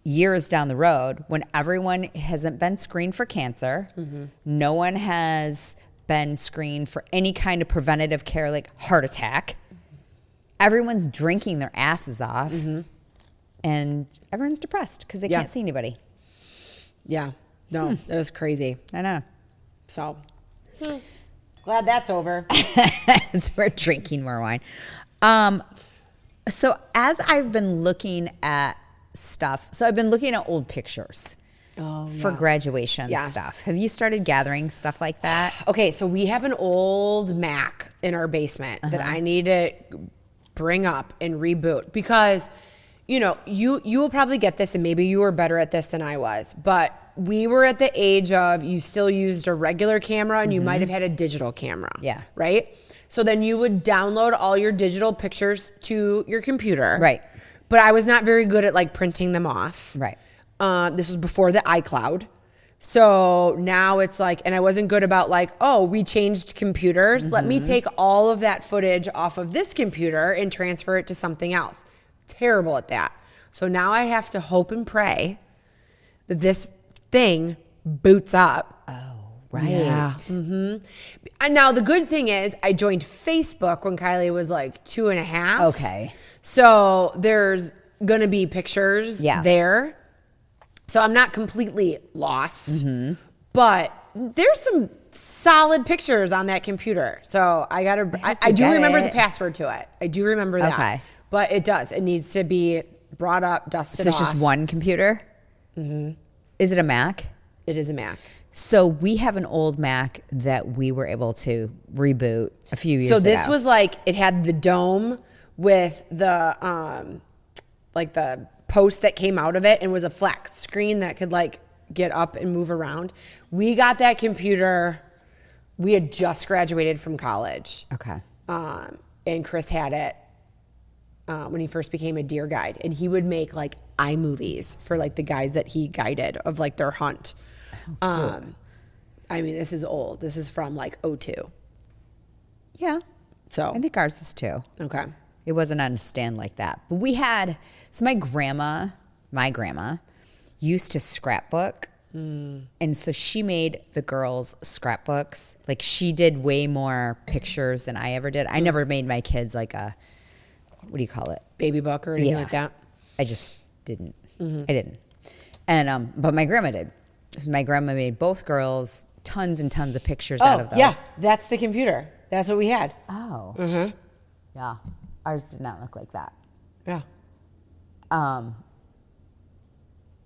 years down the road when everyone hasn't been screened for cancer. No one has been screened for any kind of preventative care like heart attack. Everyone's drinking their asses off, and everyone's depressed because they can't see anybody. Yeah. No, that was crazy. I know. So, glad that's over. So we're drinking more wine. So as I've been looking at stuff, I've been looking at old pictures for graduation stuff. Have you started gathering stuff like that? Okay, so we have an old Mac in our basement that I need to bring up and reboot because, you know, you will probably get this and maybe you were better at this than I was, but we were at the age of you still used a regular camera and you might have had a digital camera. Yeah. Right? So then you would download all your digital pictures to your computer. Right. But I was not very good at like printing them off. Right. This was before the iCloud. So now it's like, and I wasn't good about like, oh, we changed computers. Let me take all of that footage off of this computer and transfer it to something else. Terrible at that. So now I have to hope and pray that this thing boots up. Oh, right. Yeah. And now the good thing is I joined Facebook when Kylie was like 2.5. Okay. So there's going to be pictures there. So I'm not completely lost, but there's some solid pictures on that computer. So I do remember the password to it. I do remember that. Okay. But it does. It needs to be brought up, dusted off. So it's just one computer? Is it a Mac? It is a Mac. So we have an old Mac that we were able to reboot a few years ago. So this was like, it had the dome with the, like the post that came out of it and was a flat screen that could like get up and move around. We got that computer. We had just graduated from college. Okay. And Chris had it when he first became a deer guide, and he would make like iMovies for like the guys that he guided of like their hunt. I mean, this is old. This is from like 2002. Yeah. So I think ours is too. Okay. It wasn't on a stand like that. But we had, so my grandma used to scrapbook. And so she made the girls scrapbooks. Like she did way more pictures than I ever did. I never made my kids like a, what do you call it? Baby book or anything like that? I just didn't. I didn't. And, but my grandma did. So my grandma made both girls tons and tons of pictures out of those. Yeah, that's the computer. That's what we had. Oh. Yeah. Ours did not look like that. Yeah.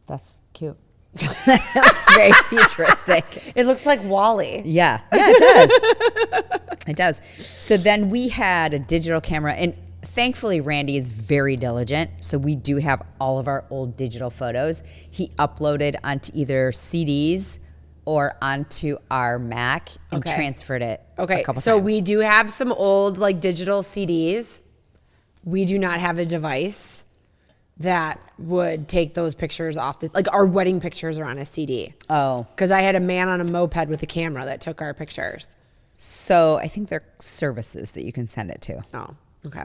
That's cute. That's very futuristic. It looks like Wall-E. Yeah. Yeah, it does. It does. So then we had a digital camera, and thankfully Randy is very diligent. So we do have all of our old digital photos. He uploaded onto either CDs or onto our Mac and transferred it. Okay. A couple so times. we do have some old like digital CDs. We do not have a device that would take those pictures off like our wedding pictures are on a CD. Oh. Because I had a man on a moped with a camera that took our pictures. So I think they're services that you can send it to. Oh, okay.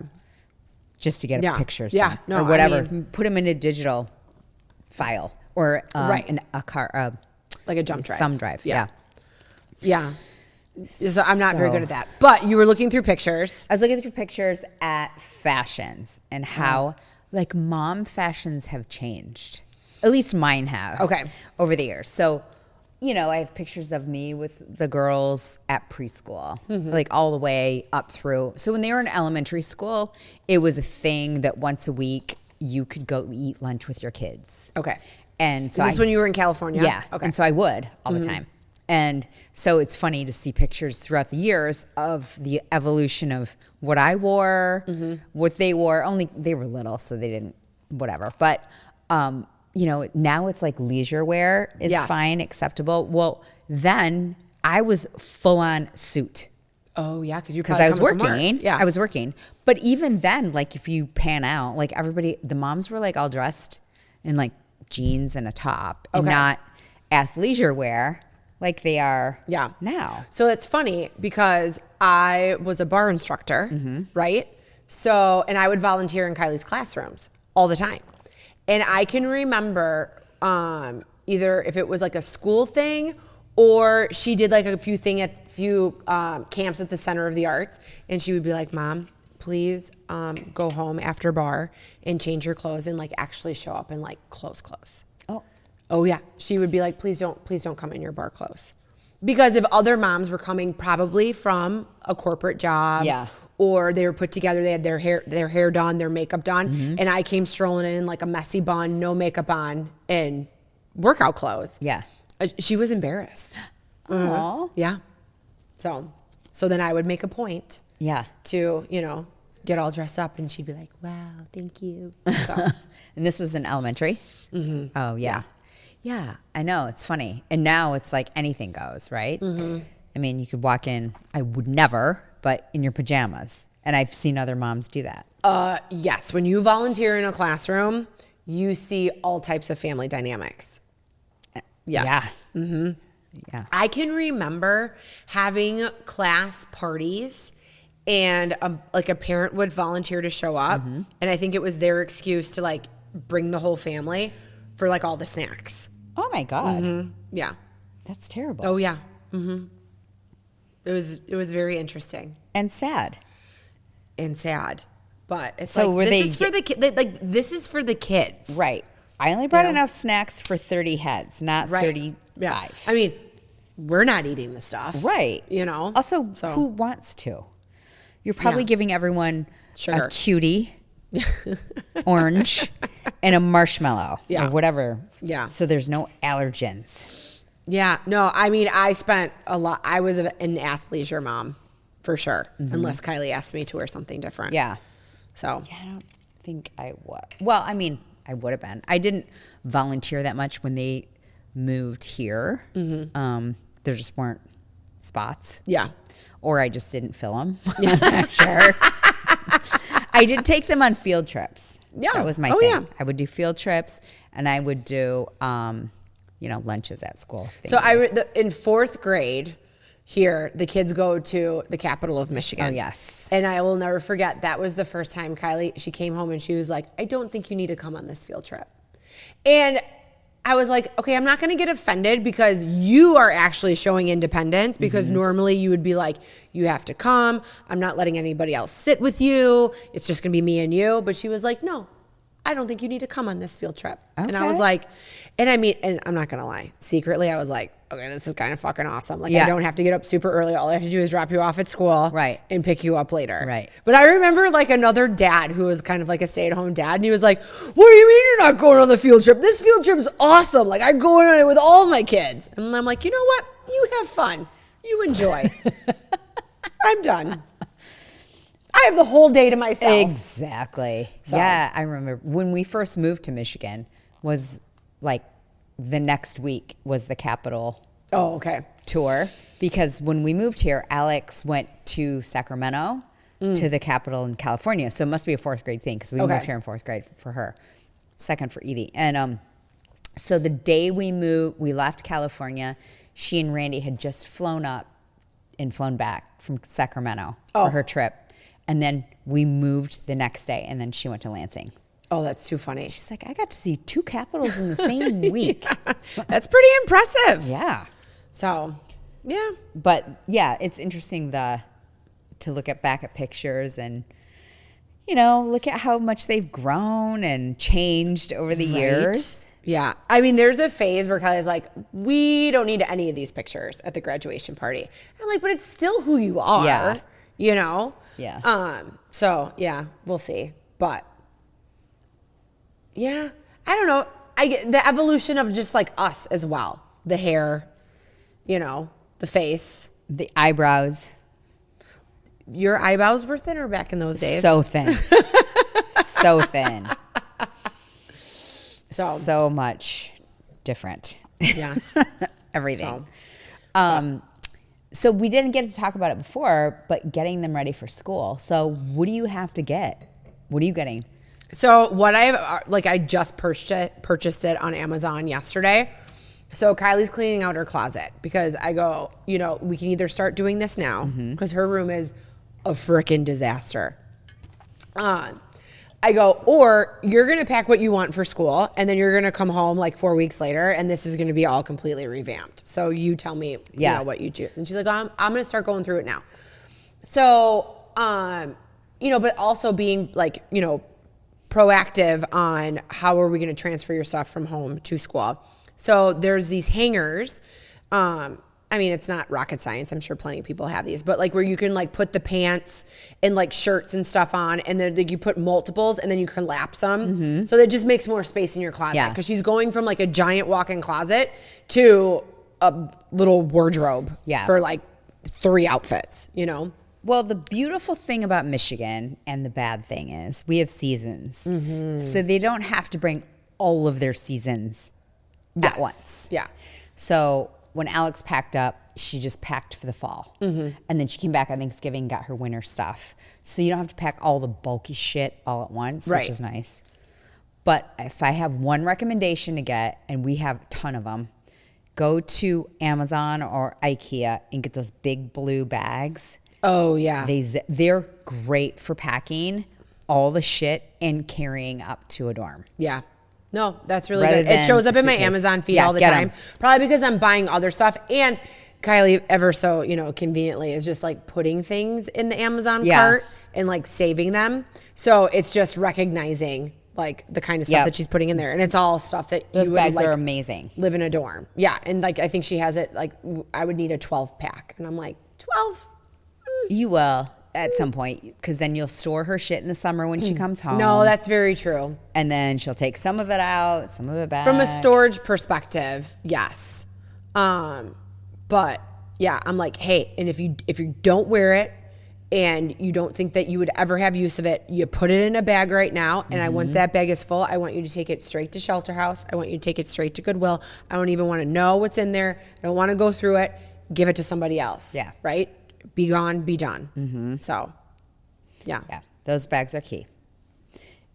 Just to get pictures. Yeah. No, or whatever. Put them in a digital file or a car, like a jump drive. Thumb drive. Yeah. Yeah. So I'm not very good at that. But you were looking through pictures. I was looking through pictures at fashions and how like mom fashions have changed. At least mine have. Okay. Over the years. So, you know, I have pictures of me with the girls at preschool, like all the way up through. So when they were in elementary school, it was a thing that once a week you could go eat lunch with your kids. Okay. And so is this when you were in California? Yeah. Okay. And so I would all the time. And so it's funny to see pictures throughout the years of the evolution of what I wore, what they wore. Only they were little, so they didn't, whatever. But, you know, now it's like leisure wear is fine, acceptable. Well, then I was full on suit. Oh, yeah, because I was working. Yeah, I was working. But even then, like if you pan out, like everybody, the moms were like all dressed in like jeans and a top and not athleisure wear. Like they are now. So it's funny because I was a bar instructor, right? So, and I would volunteer in Kylie's classrooms all the time. And I can remember either if it was like a school thing or she did like a few camps at the Center of the Arts. And she would be like, Mom, please go home after bar and change your clothes and like actually show up in like clothes. Oh yeah, she would be like, please don't come in your bar clothes, because if other moms were coming probably from a corporate job, or they were put together, they had their hair done, their makeup done, and I came strolling in like a messy bun, no makeup on, and workout clothes. Yeah, she was embarrassed. Aww. Yeah, so then I would make a point. To get all dressed up, and she'd be like, wow, thank you. So. And this was in elementary. Oh yeah. Yeah, I know. It's funny. And now it's like anything goes, right? I mean, you could walk in, I would never, but in your pajamas. And I've seen other moms do that. Yes. When you volunteer in a classroom, you see all types of family dynamics. Yes. Yeah. Yeah. I can remember having class parties and like a parent would volunteer to show up. And I think it was their excuse to like bring the whole family for like all the snacks. Oh my God. Yeah. That's terrible. Oh yeah. It was very interesting. And sad. But it's so like, this is for the kids. Like this is for the kids. Right. I only brought enough snacks for 30 heads, not 35. Yeah. I mean, we're not eating the stuff. Right. Also, who wants to? You're probably giving everyone a cutie, orange, and a marshmallow or whatever. Yeah. So there's no allergens. Yeah. No, I mean, I spent a lot. I was an athleisure mom for sure, unless Kylie asked me to wear something different. Yeah. So. Yeah, I don't think I would. Well, I mean, I would have been. I didn't volunteer that much when they moved here. There just weren't spots. Yeah. Or I just didn't fill them. I'm not sure. I did take them on field trips. Yeah. That was my thing. Yeah. I would do field trips and I would do, lunches at school. So in fourth grade here, the kids go to the capital of Michigan. Oh, yes. And I will never forget, that was the first time she came home and she was like, I don't think you need to come on this field trip. And I was like, okay, I'm not going to get offended because you are actually showing independence, because normally you would be like, you have to come. I'm not letting anybody else sit with you. It's just going to be me and you. But she was like, no, I don't think you need to come on this field trip. Okay. And I was like, and I'm not going to lie. Secretly, I was like, okay, this is kind of fucking awesome. Like, I don't have to get up super early. All I have to do is drop you off at school, right, and pick you up later. Right. But I remember like another dad who was kind of like a stay-at-home dad, and he was like, what do you mean you're not going on the field trip? This field trip is awesome. Like, I go on it with all my kids. And I'm like, you know what? You have fun. You enjoy. I'm done. I have the whole day to myself. Exactly. So. Yeah, I remember when we first moved to Michigan was like the next week was the Capitol tour, because when we moved here, Alex went to Sacramento to the Capitol in California. So it must be a fourth grade thing, because we moved here in fourth grade for her, second for Evie. And so the day we left California, she and Randy had just flown up and flown back from Sacramento for her trip. And then we moved the next day, and then she went to Lansing. Oh, that's too funny. She's like, I got to see 2 capitals in the same week. Yeah, that's pretty impressive. Yeah. So, yeah. But yeah, it's interesting to look back at pictures and, look at how much they've grown and changed over the years. Yeah. I mean, there's a phase where Kelly's like, we don't need any of these pictures at the graduation party. And I'm like, but it's still who you are, Yeah. So, yeah, we'll see. But, yeah, I don't know. I get the evolution of just like us as well. The hair, the face. The eyebrows. Your eyebrows were thinner back in those days. So thin. So thin. So much different. Yes. Everything. So we didn't get to talk about it before, but getting them ready for school. So what do you have to get? What are you getting? So what I just purchased it on Amazon yesterday. So Kylie's cleaning out her closet because I go, we can either start doing this now because her room is a freaking disaster. I go, or you're going to pack what you want for school and then you're going to come home like 4 weeks later and this is going to be all completely revamped. So you tell me what you choose. And she's like, I'm going to start going through it now. So, but also being like, proactive on how are we going to transfer your stuff from home to school. So there's these hangers. I mean, it's not rocket science. I'm sure plenty of people have these, but like where you can like put the pants and like shirts and stuff on, and then like, you put multiples and then you collapse them. So that just makes more space in your closet. Yeah. Because she's going from like a giant walk-in closet to a little wardrobe for like 3 outfits, Well, the beautiful thing about Michigan and the bad thing is we have seasons. So they don't have to bring all of their seasons at once. Yeah. So when Alex packed up, she just packed for the fall. And then she came back on Thanksgiving, got her winter stuff. So you don't have to pack all the bulky shit all at once, which is nice. But if I have one recommendation to get, and we have a ton of them, go to Amazon or IKEA and get those big blue bags. Oh, yeah. They're great for packing all the shit and carrying up to a dorm. Yeah. No, that's really good. It shows up in my Amazon feed all the time. Probably because I'm buying other stuff. And Kylie, ever so, conveniently, is just like putting things in the Amazon cart and like saving them. So it's just recognizing like the kind of stuff that she's putting in there. And it's all stuff that those you bags would, like, are amazing. Live in a dorm. Yeah. And like, I think she has it like, I would need a 12 pack. And I'm like, 12? You will at some point, because then you'll store her shit in the summer when she comes home. No, that's very true. And then she'll take some of it out, some of it back. From a storage perspective, yes. But yeah, I'm like, hey, and if you don't wear it and you don't think that you would ever have use of it, you put it in a bag right now. And once that bag is full, I want you to take it straight to Shelter House. I want you to take it straight to Goodwill. I don't even want to know what's in there. I don't want to go through it. Give it to somebody else. Yeah. Right? Be gone, be done. So, yeah. Yeah, those bags are key.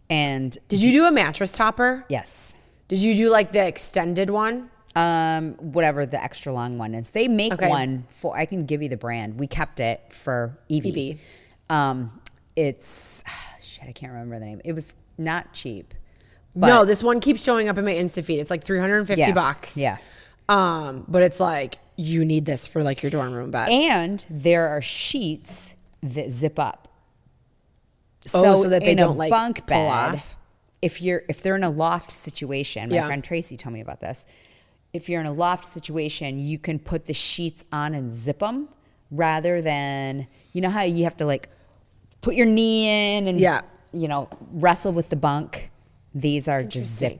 And did you do a mattress topper? Yes. Did you do like the extended one? Whatever the extra long one is. They make one for, I can give you the brand. We kept it for Evie. It's, I can't remember the name. It was not cheap. But no, this one keeps showing up in my Insta feed. It's like $350. Yeah. But it's like, you need this for like your dorm room bed. And there are sheets that zip up. So that they don't like bunk pull bed, off. If they're in a loft situation, my friend Tracy told me about this. If you're in a loft situation, you can put the sheets on and zip them rather than, you know how you have to like put your knee in and wrestle with the bunk. These are just zip.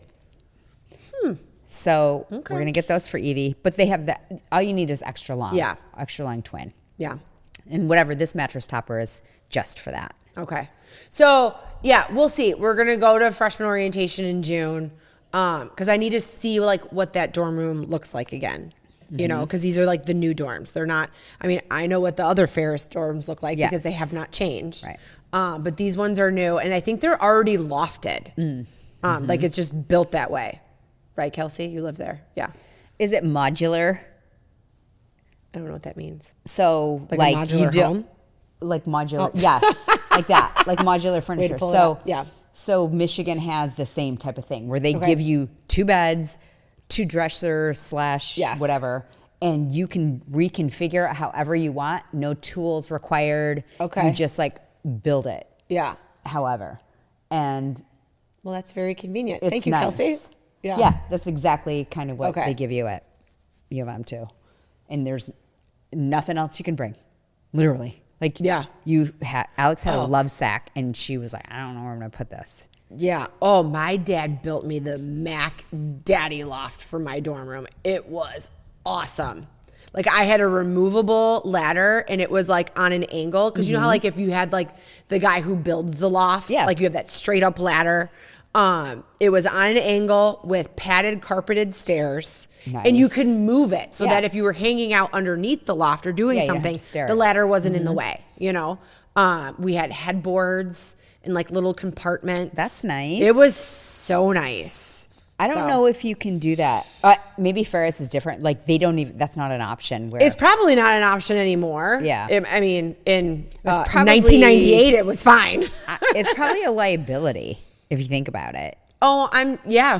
So we're going to get those for Evie, but they have that. All you need is extra long. Yeah. Extra long twin. Yeah. And whatever, this mattress topper is just for that. Okay. So yeah, we'll see. We're going to go to freshman orientation in June. Cause I need to see like what that dorm room looks like again, cause these are like the new dorms. They're not, I know what the other Ferris dorms look like because they have not changed. Right. But these ones are new and I think they're already lofted. Like it's just built that way. Right, Kelsey? You live there. Yeah. Is it modular? I don't know what that means. So like a modular home? Like modular, yes, like that, like modular furniture. So yeah. So Michigan has the same type of thing where they give you 2 beds, 2 dressers / whatever, and you can reconfigure it however you want. No tools required. Okay. You just like build it. Yeah. However, and well, that's very convenient. It's Thank you, nice. Kelsey. Yeah, that's exactly kind of what they give you at U of M too. And there's nothing else you can bring, literally. Like Alex had a love sack, and she was like, I don't know where I'm gonna put this. Yeah. Oh, my dad built me the Mac Daddy loft for my dorm room. It was awesome. Like I had a removable ladder, and it was like on an angle because you know how like if you had like the guy who builds the lofts, like you have that straight up ladder. It was on an angle with padded carpeted stairs. Nice. And you could move it so that if you were hanging out underneath the loft or doing something, the ladder wasn't in the way, you know? We had headboards and like little compartments. That's nice. It was so nice. I don't know if you can do that. Maybe Ferris is different. Like they don't even, that's not an option. It's probably not an option anymore. Yeah. I mean, in 1998, it was fine. It's probably a liability if you think about it. Oh,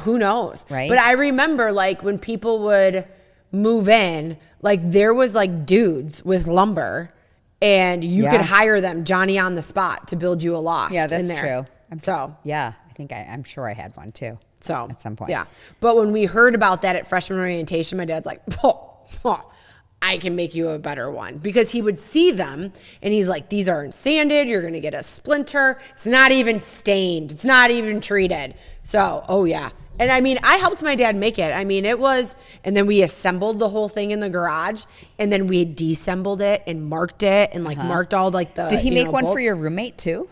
who knows? Right. But I remember like when people would move in, like there was like dudes with lumber and you could hire them Johnny on the spot to build you a loft. Yeah, that's true. I'm sure I had one too. So at some point. Yeah. But when we heard about that at freshman orientation, my dad's like, I can make you a better one, because he would see them and he's like, these aren't sanded. You're going to get a splinter. It's not even stained. It's not even treated. So, And I mean, I helped my dad make it. I mean, it was, and then we assembled the whole thing in the garage, and then we deassembled it and marked it and like marked all like the, Did he make one bolts for your roommate too?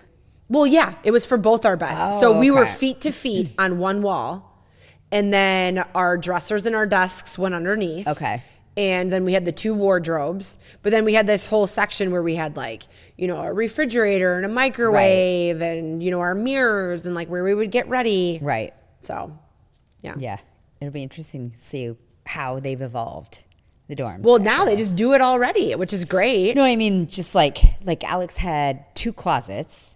Well, yeah, it was for both our beds. So we were feet to feet on one wall, and then our dressers and our desks went underneath. Okay. And then we had the 2 wardrobes, but then we had this whole section where we had like, you know, a refrigerator and a microwave and, you know, our mirrors and like where we would get ready. Right. So, yeah. Yeah. It'll be interesting to see how they've evolved, the dorms. Well, now they just do it already, which is great. No, I mean, just like Alex had 2 closets.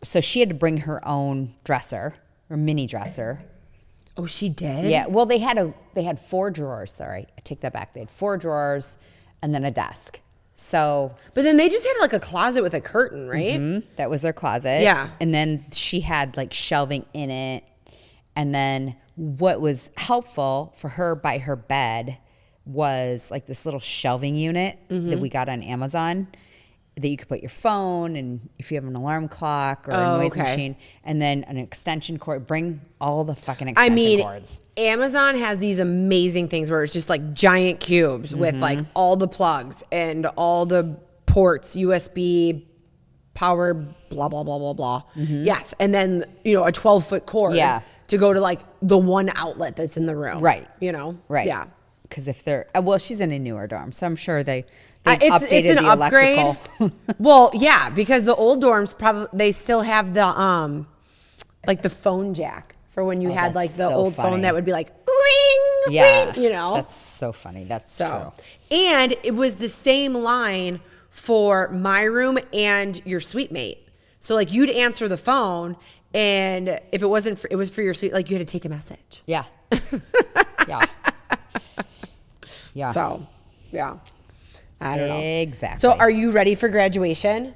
So she had to bring her own dresser or mini dresser. Oh, she did? Yeah. Well, they had 4 drawers. Sorry, I take that back. They had 4 drawers and then a desk. So, but then they just had like a closet with a curtain, right? Mm-hmm. That was their closet. Yeah. And then she had like shelving in it. And then what was helpful for her by her bed was like this little shelving unit that we got on Amazon, that you could put your phone and if you have an alarm clock or a noise machine, and then an extension cord. Bring all the fucking extension cords. Amazon has these amazing things where it's just like giant cubes with like all the plugs and all the ports, USB, power, blah, blah, blah, blah, blah. Yes. And then, you know, a 12-foot cord to go to like the one outlet that's in the room. Right. You know? Right. Yeah. Because if they're, she's in a newer dorm, so I'm sure they've it's an the upgrade. Electrical. Well, yeah, because the old dorms they still have the like the phone jack for when you had like the old phone that would be like ring, ring, you know. That's so funny. That's true. And it was the same line for my room and your suite mate. So like you'd answer the phone, and if it wasn't it was for your suite, like you had to take a message. Yeah. Yeah. Yeah. So, yeah. I don't know. Exactly. So are you ready for graduation?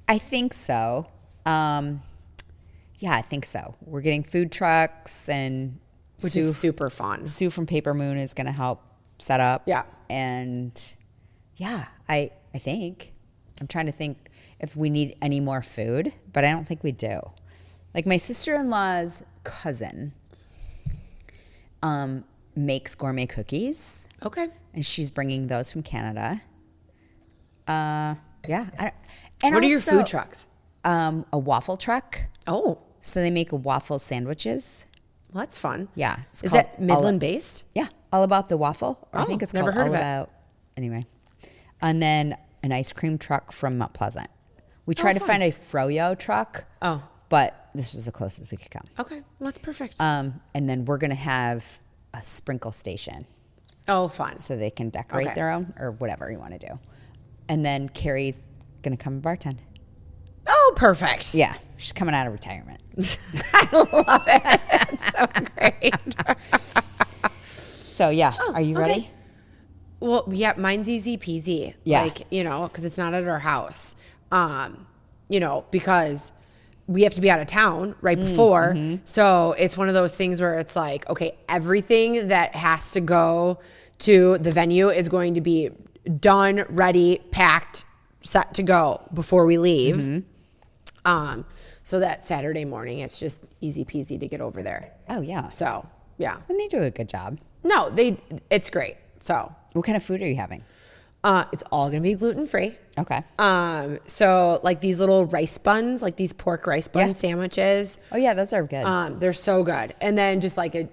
I think so. Yeah, I think so. We're getting food trucks, and which is super fun. Sue from Paper Moon is going to help set up. Yeah. And yeah, I think. I'm trying to think if we need any more food, but I don't think we do. Like my sister-in-law's cousin makes gourmet cookies. Okay. And she's bringing those from Canada. Yeah. And what are your food trucks? A waffle truck. Oh. So they make waffle sandwiches. Well, that's fun. Yeah. Is that Midland based? Yeah. All About the Waffle. Oh, I think it's never called heard All of About. Anyway. And then an ice cream truck from Mount Pleasant. We tried to find a froyo truck. Oh. But this was the closest we could come. Okay. Well, that's perfect. And then we're going to have a sprinkle station. Oh, fun. So they can decorate their own or whatever you want to do. And then Carrie's going to come and bartend. Oh, perfect. Yeah. She's coming out of retirement. I love it. It's so great. So, yeah. Are you ready? Well, yeah, mine's easy peasy. Yeah. Like, because it's not at our house. Because we have to be out of town right before. Mm-hmm. So it's one of those things where it's like, okay, everything that has to go to the venue is going to be done, ready, packed, set to go before we leave. Mm-hmm. So that Saturday morning, it's just easy peasy to get over there. Oh, yeah. So, yeah. And they do a good job. No, it's great. So. What kind of food are you having? It's all going to be gluten-free. Okay. So like these little rice buns, like these pork rice bun sandwiches. Oh yeah, those are good. They're so good. And then just like a,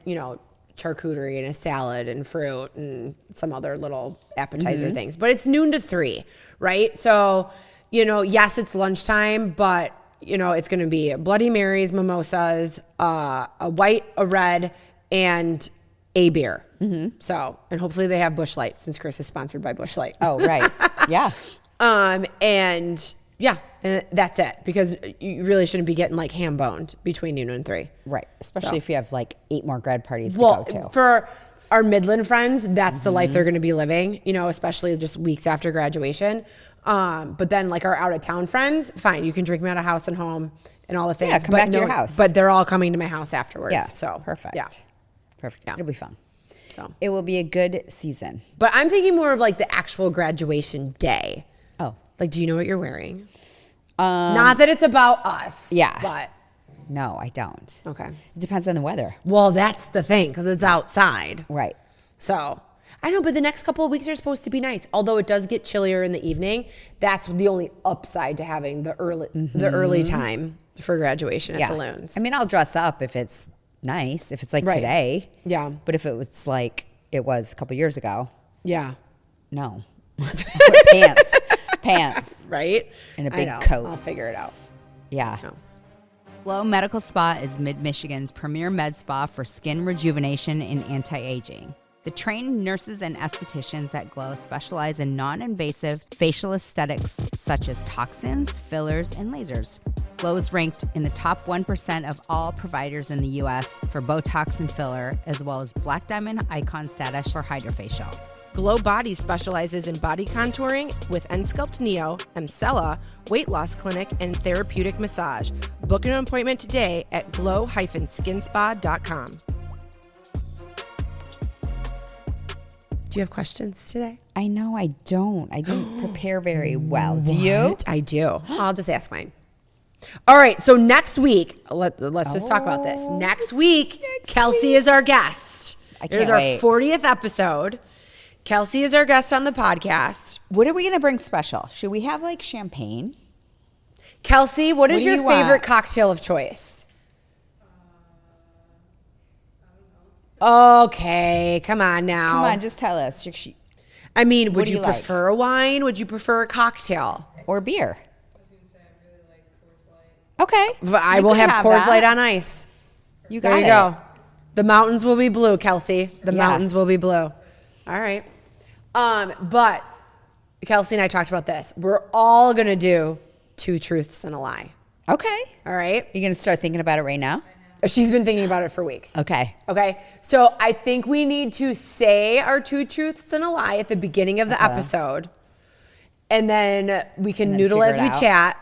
charcuterie and a salad and fruit and some other little appetizer things. But it's noon to 3, right? So, yes, it's lunchtime, but it's going to be Bloody Marys, mimosas, a white, a red, and a beer. Mm-hmm. So, and hopefully they have Busch Light since Chris is sponsored by Busch Light. Oh, right. Yeah. And that's it, because you really shouldn't be getting like ham boned between noon and 3. Right. Especially if you have like 8 more grad parties to go to. For our Midland friends, that's the life they're going to be living, especially just weeks after graduation. But then like our out of town friends, fine. You can drink me out of house and home and all the things. Yeah, come back to your house. But they're all coming to my house afterwards. Yeah. So perfect. Yeah. Perfect. Yeah. It'll be fun. So it will be a good season. But I'm thinking more of like the actual graduation day. Oh. Like, do you know what you're wearing? Not that it's about us. Yeah. But. No, I don't. Okay. It depends on the weather. Well, that's the thing, because it's outside. Right. So, I know, but the next couple of weeks are supposed to be nice. Although it does get chillier in the evening. That's the only upside to having the early time for graduation at the Loons. I mean, I'll dress up if it's nice, if it's like today. Yeah. But if it was like it was a couple years ago. Yeah. No. Pants. Right? And a big coat. I'll figure it out. Yeah. No. Glow Medical Spa is Mid-Michigan's premier med spa for skin rejuvenation and anti-aging. The trained nurses and estheticians at Glow specialize in non-invasive facial aesthetics such as toxins, fillers, and lasers. Glow is ranked in the top 1% of all providers in the U.S. for Botox and filler, as well as Black Diamond Icon status for Hydrofacial. Glow Body specializes in body contouring with Ensculpt Neo, Emcella, weight loss clinic, and therapeutic massage. Book an appointment today at glow-skinspa.com. Do you have questions today? I know I don't. I didn't prepare very well. Do you? I do. I'll just ask mine. All right. So next week, let's just talk about this. Next week, Kelsey is our guest. Here's our 40th episode. Kelsey is our guest on the podcast. What are we going to bring special? Should we have like champagne? Kelsey, what is your favorite cocktail of choice? Okay, come on now. Come on, just tell us. I mean, would you prefer a wine? Would you prefer a cocktail? Or beer? I was going to say I really like Coors Light. Okay. I will have Coors Light on ice. You got it. There you go. The mountains will be blue, Kelsey. The mountains will be blue. All right. But Kelsey and I talked about this. We're all going to do 2 truths and a lie. Okay. All right. You're going to start thinking about it right now? She's been thinking about it for weeks. Okay. Okay. So I think we need to say our 2 truths and a lie at the beginning of the episode. And then we can noodle as we chat.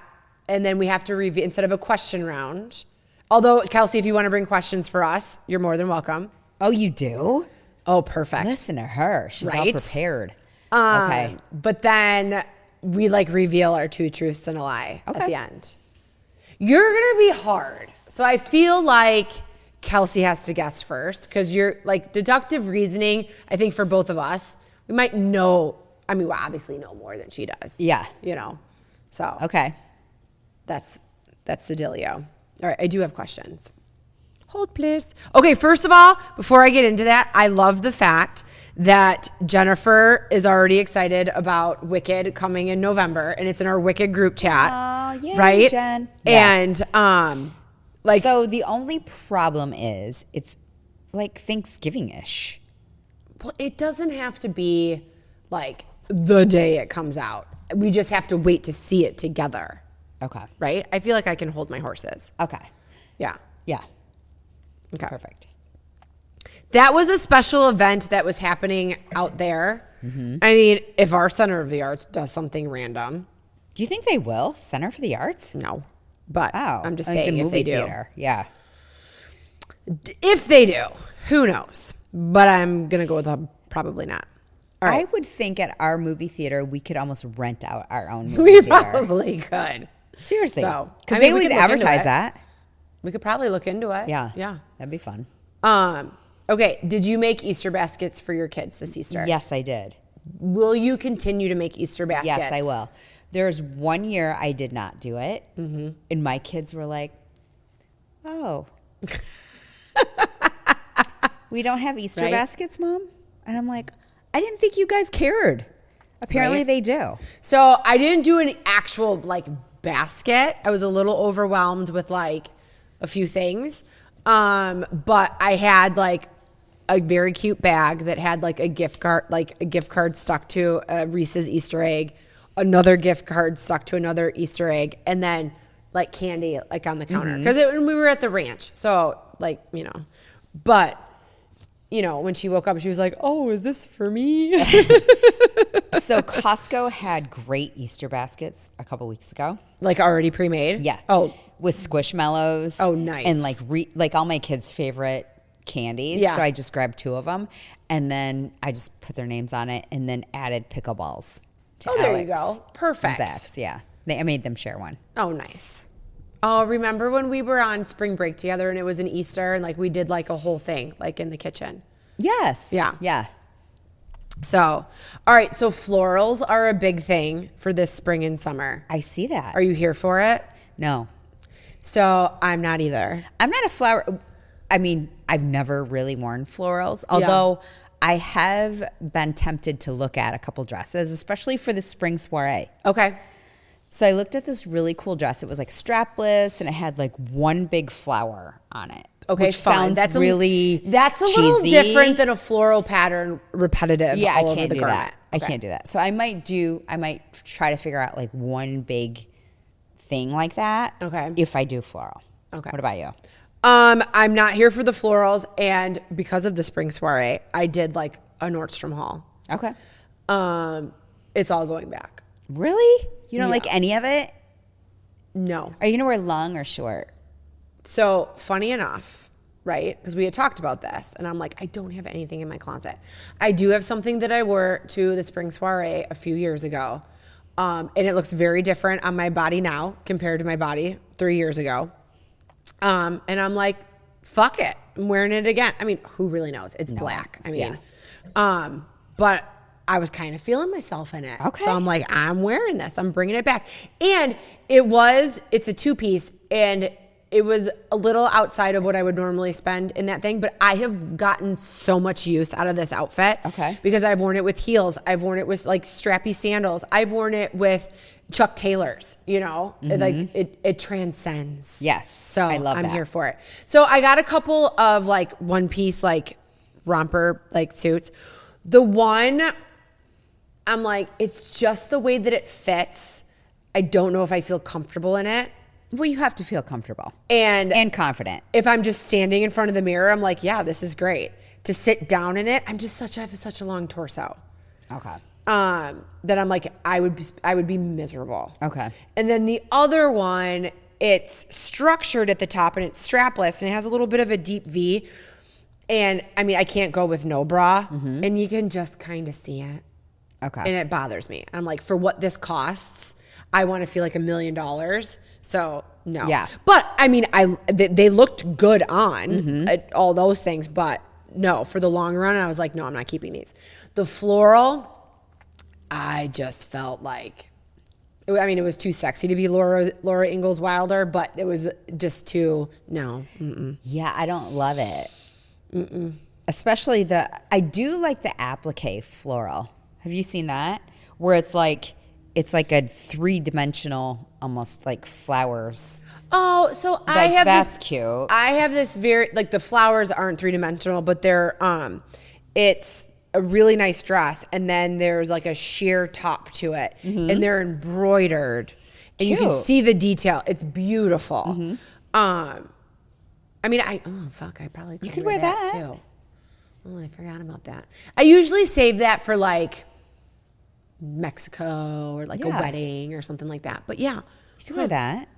And then we have to review instead of a question round. Although, Kelsey, if you want to bring questions for us, you're more than welcome. Oh, you do? Oh, perfect. Listen to her. She's all prepared. Okay. But then we reveal our 2 truths and a lie at the end. You're going to be hard. So I feel like Kelsey has to guess first because you're deductive reasoning, I think for both of us, we might know, we obviously know more than she does. Yeah. So. Okay. That's the dealio. All right. I do have questions. Hold, please. Okay, first of all, before I get into that, I love the fact that Jennifer is already excited about Wicked coming in November, and it's in our Wicked group chat. Oh, yeah, right? Jen. Yeah. And so the only problem is it's like Thanksgiving-ish. Well, it doesn't have to be like the day it comes out. We just have to wait to see it together. Okay. Right? I feel like I can hold my horses. Okay. Yeah. Yeah. Okay. Perfect. That was a special event that was happening out there. Mm-hmm. I mean, if our Center of the Arts does something random. Do you think they will? Center for the Arts? No. But I'm just like saying the if they theater. do. Yeah. If they do, who knows? But I'm going to go with probably not. All right. I would think at our movie theater, we could almost rent out our own movie theater. We probably could. Seriously. Because they always advertise that. We could probably look into it. Yeah. Yeah. That'd be fun. Okay. Did you make Easter baskets for your kids this Easter? Yes, I did. Will you continue to make Easter baskets? Yes, I will. There's 1 year I did not do it. Mm-hmm. And my kids were like, oh. We don't have Easter baskets, Mom? And I'm like, I didn't think you guys cared. Apparently they do. So I didn't do an actual like basket. I was a little overwhelmed with like a few things. But I had like a very cute bag that had like a gift card stuck to a Reese's Easter egg, another gift card stuck to another Easter egg, and then like candy like on the counter. Because we were at the ranch. So like, you know, but you know, when she woke up, she was like, oh, is this for me? So Costco had great Easter baskets a couple weeks ago. Like already pre-made? Yeah. Oh. With Squishmallows. Oh, nice. And like all my kids' favorite candies. Yeah. So I just grabbed 2 of them. And then I just put their names on it and then added pickleballs to Oh, there Alex you go. Perfect. and Zach's, yeah. I made them share one. Oh, nice. Oh, remember when we were on spring break together and it was an Easter and like we did like a whole thing like in the kitchen? Yes. Yeah. Yeah. So, all right. So florals are a big thing for this spring and summer. I see that. Are you here for it? No. So I'm not either. I'm not a flower. I mean, I've never really worn florals, although I have been tempted to look at a couple dresses, especially for the spring soiree. Okay. So I looked at this really cool dress. It was like strapless and it had like one big flower on it. Okay, which sounds that's really That's a cheesy. little different than a floral pattern repetitive Yeah, all I over can't the do garment. that. I can't do that. So I might try to figure out like one big thing like that. Okay. If I do floral. Okay. What about you? I'm not here for the florals, and because of the spring soiree, I did like a Nordstrom haul. Okay. It's all going back. Really? You don't like any of it? No. Are you gonna wear long or short? So funny enough, right? Because we had talked about this, and I'm like, I don't have anything in my closet. I do have something that I wore to the spring soiree a few years ago, and it looks very different on my body now compared to my body 3 years ago. And I'm like, fuck it, I'm wearing it again. I mean, who really knows? It's black. I mean, but I was kind of feeling myself in it. Okay. So I'm like, I'm wearing this. I'm bringing it back. And it's a 2-piece, and it was a little outside of what I would normally spend in that thing, but I have gotten so much use out of this outfit. Okay. Because I've worn it with heels. I've worn it with like strappy sandals. I've worn it with Chuck Taylors, you know, it transcends. Yes. So I love I'm that. here for it. So I got a couple of like 1-piece, like romper, like suits. The one, I'm like, it's just the way that it fits. I don't know if I feel comfortable in it. Well, you have to feel comfortable and confident. If I'm just standing in front of the mirror, I'm like, yeah, this is great. To sit down in it, I have such a long torso. Okay. That I'm like, I would be miserable. Okay. And then the other one, it's structured at the top and it's strapless and it has a little bit of a deep V. And I mean, I can't go with no bra, and you can just kind of see it. Okay. And it bothers me. I'm like, for what this costs, I want to feel like $1 million. So no. Yeah. But I mean, they looked good on all those things, but no, for the long run, I was like, no, I'm not keeping these. The floral, I just felt like, I mean, it was too sexy to be Laura Ingalls Wilder, but it was just too, no. Mm-mm. Yeah, I don't love it. Mm-mm. Especially I do like the applique floral. Have you seen that? Where it's like a 3-dimensional, almost like flowers. Oh, so that's cute. I have this very, like, the flowers aren't 3-dimensional, but they're, it's a really nice dress, and then there's like a sheer top to it, and they're embroidered, and you can see the detail. It's beautiful. I mean, I probably could wear that too. Oh, I forgot about that. I usually save that for like Mexico or like a wedding or something like that. But yeah, you could wear that.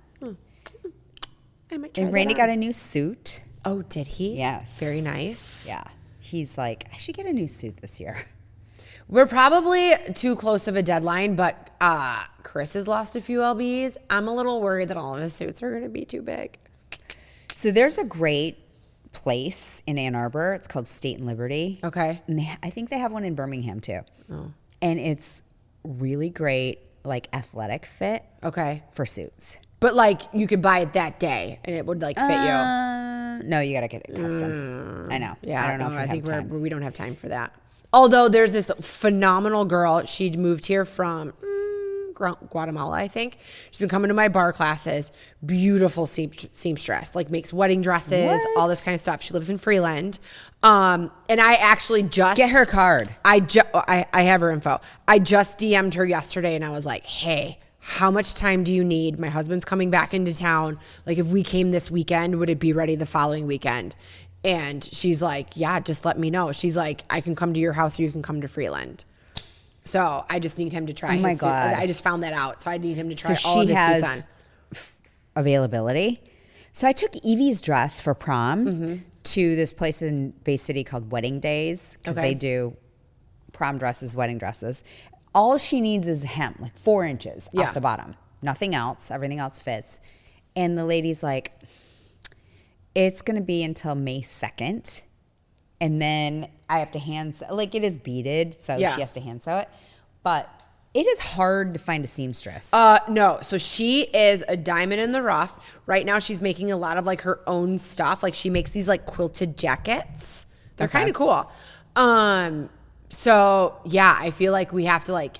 I might try and Randy got a new suit. Oh, did he? Yes. Very nice. Yeah. He's like, I should get a new suit this year. We're probably too close of a deadline, but Chris has lost a few lbs. I'm a little worried that all of his suits are going to be too big. So there's a great place in Ann Arbor. It's called State and Liberty. Okay. And I think they have one in Birmingham too. Oh. And it's really great, like athletic fit. Okay. For suits. But like you could buy it that day and it would like fit you. No, you got to get it custom. I know. Yeah. I don't know if I think time. we don't have time for that. Although there's this phenomenal girl. She moved here from Guatemala, I think. She's been coming to my bar classes. Beautiful seamstress, like makes wedding dresses, all this kind of stuff. She lives in Freeland. And I actually just get her card. I have her info. I just DM'd her yesterday and I was like, hey, how much time do you need? My husband's coming back into town. Like if we came this weekend, would it be ready the following weekend? And she's like, yeah, just let me know. She's like, I can come to your house or you can come to Freeland. So I just need him to try. Oh my God. I just found that out. So I need him to try all of his suits on. Availability. So I took Evie's dress for prom to this place in Bay City called Wedding Days because they do prom dresses, wedding dresses. All she needs is a hem, like 4 inches off the bottom. Nothing else. Everything else fits. And the lady's like, it's going to be until May 2nd. And then I have to hand sew. Like it is beaded, so she has to hand sew it. But it is hard to find a seamstress. No. So she is a diamond in the rough. Right now she's making a lot of like her own stuff. Like she makes these like quilted jackets. They're kind of cool. So yeah, I feel like we have to like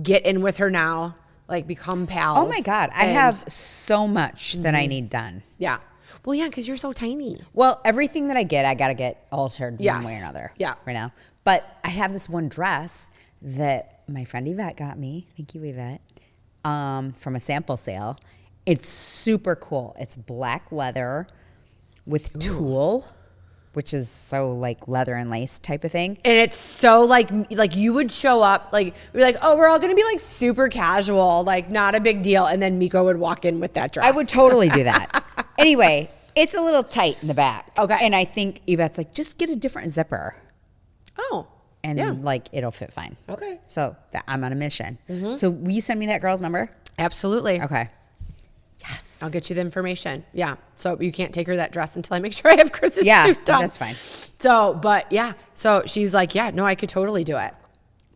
get in with her now, like become pals. Oh my God. I have so much that I need done. Yeah. Well, yeah, because you're so tiny. Well, everything that I got to get altered one way or another. Yeah. Right now. But I have this one dress that my friend Yvette got me. Thank you, Yvette. From a sample sale. It's super cool. It's black leather with tulle, which is so like leather and lace type of thing. And it's so like you would show up, like we're like, oh, we're all gonna be like super casual, like not a big deal. And then Meko would walk in with that dress. I would totally do that. Anyway, it's a little tight in the back. Okay. And I think Yvette's like, just get a different zipper. Oh. And like it'll fit fine. Okay. So I'm on a mission. So will you send me that girl's number? Absolutely. Okay. Yes. I'll get you the information. Yeah. So you can't take her that dress until I make sure I have Chris's suit done. That's fine. So, but yeah. So she's like, yeah, no, I could totally do it.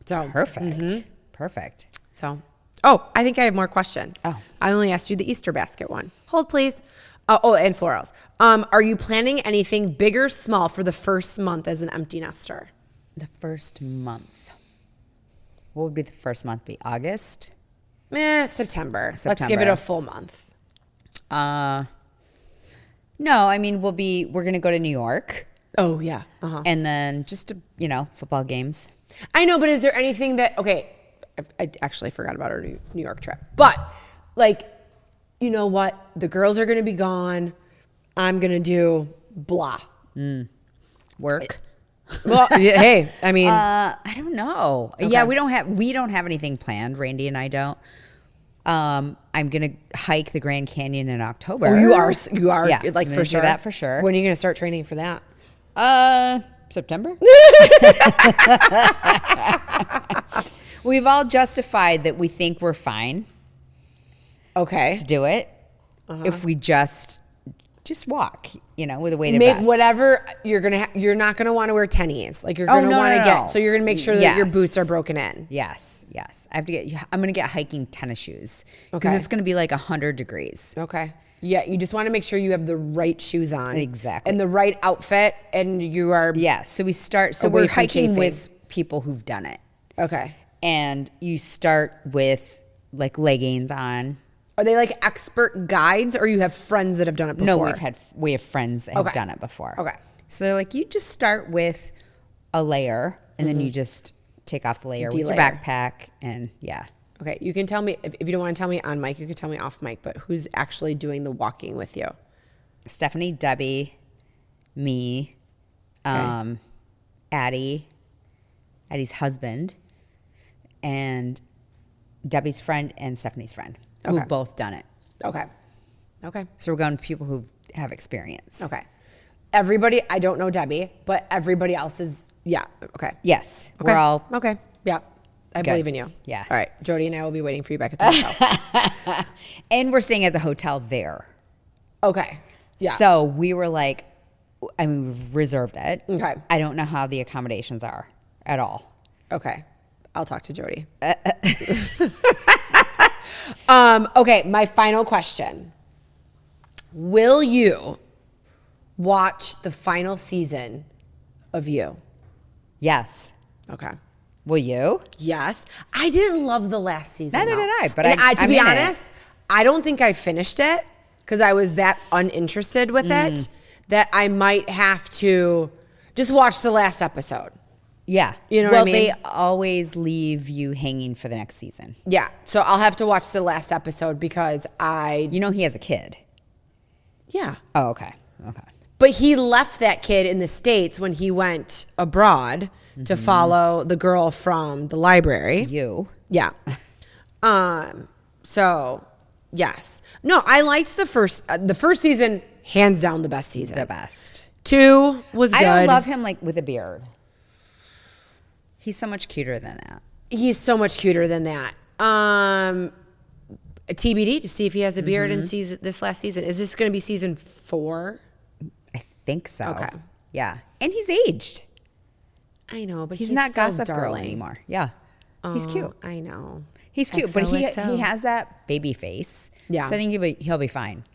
So perfect. Perfect. So, oh, I think I have more questions. Oh. I only asked you the Easter basket one. Hold, please. And florals. Are you planning anything big or small for the first month as an empty nester? The first month. What would be the first month? Be August? September. Let's give it a full month. No, I mean we're gonna go to New York. Oh yeah. And then just football games. I know, but is there anything that I actually forgot about our New York trip. But like, you know what? The girls are gonna be gone. I'm gonna do blah. Work. Well, hey, I mean, I don't know. Okay. Yeah, we don't have anything planned. Randy and I don't. I'm gonna hike the Grand Canyon in October. Oh, you are, yeah, like for sure. That for sure. When are you gonna start training for that? September. We've all justified that we think we're fine. Okay. To do it, if we just walk, with a weighted make vest. Whatever you're not gonna want to wear tennies. Like you're gonna want to get. So you're gonna make sure that your boots are broken in. Yes. I'm gonna get hiking tennis shoes because it's gonna be like 100 degrees. Okay. Yeah, you just want to make sure you have the right shoes on. Exactly. And the right outfit, and you are. Yeah. So we're hiking with people who've done it. Okay. And you start with like leggings on. Are they like expert guides, or you have friends that have done it before? No, we have friends that have done it before. Okay. So they're like, you just start with a layer and then you just take off the layer with your backpack, and Okay, you can tell me, if you don't want to tell me on mic, you can tell me off mic, but who's actually doing the walking with you? Stephanie, Debbie, me, Addie's husband, and Debbie's friend and Stephanie's friend, who've both done it. Okay. So we're going to people who have experience. Okay. Everybody, I don't know Debbie, but everybody else is, okay. Yes. Okay. We're all. Okay. Yeah. I believe in you. Yeah. All right. Jody and I will be waiting for you back at the hotel. And we're staying at the hotel there. Okay. Yeah. So we were like, we reserved it. Okay. I don't know how the accommodations are at all. Okay. I'll talk to Jody. Okay. My final question. Will you watch the final season of You? Yes. Okay. Will you? Yes. I didn't love the last season. Neither did I. But to be honest, I don't think I finished it because I was that uninterested with it that I might have to just watch the last episode. Yeah. You know what I mean? They always leave you hanging for the next season. Yeah. So I'll have to watch the last episode because You know he has a kid. Yeah. Oh, okay. Okay. But he left that kid in the States when he went abroad to follow the girl from the library. You. Yeah. So, yes. No, I liked the first season, hands down the best season. The best. 2 was good. I don't love him like with a beard. He's so much cuter than that. He's so much cuter than that. TBD to see if he has a beard in this last season. Is this going to be season 4? I think so. Okay. Yeah. And he's aged. I know, but He's not still Gossip Girl darling anymore. Yeah. He's cute. I know. He's cute, but he XOXO. has that baby face. Yeah. So I think he'll be fine.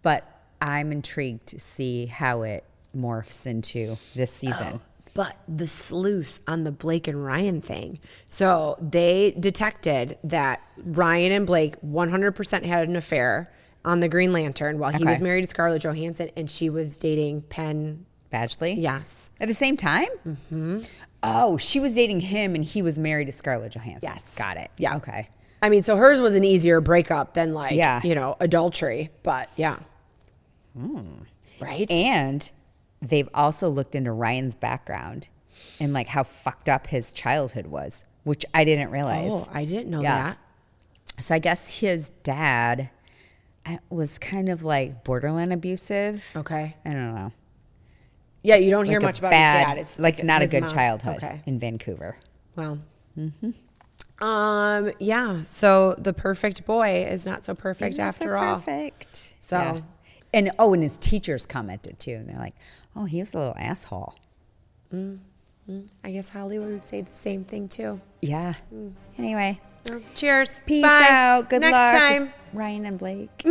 But I'm intrigued to see how it morphs into this season. But the sleuths on the Blake and Ryan thing. So they detected that Ryan and Blake 100% had an affair on the Green Lantern while he was married to Scarlett Johansson and she was dating Penn Badgley? Yes. At the same time? Mm-hmm. Oh, she was dating him and he was married to Scarlett Johansson. Yes. Got it. Yeah. Okay. I mean, so hers was an easier breakup than adultery. But yeah. Right? And they've also looked into Ryan's background and like how fucked up his childhood was, which I didn't realize. Oh, I didn't know that. So I guess his dad was kind of like borderline abusive. Okay. I don't know. Yeah, you don't hear Like much about his dad. It's like not a his good mom. childhood in Vancouver. Well. Yeah. So the perfect boy is not so perfect after all. Perfect. So. Yeah. And his teachers commented too, and they're like, "Oh, he was a little asshole." I guess Hollywood would say the same thing too. Yeah. Anyway, Well, cheers. peace Bye. out. Good Next luck, time. Ryan and Blake.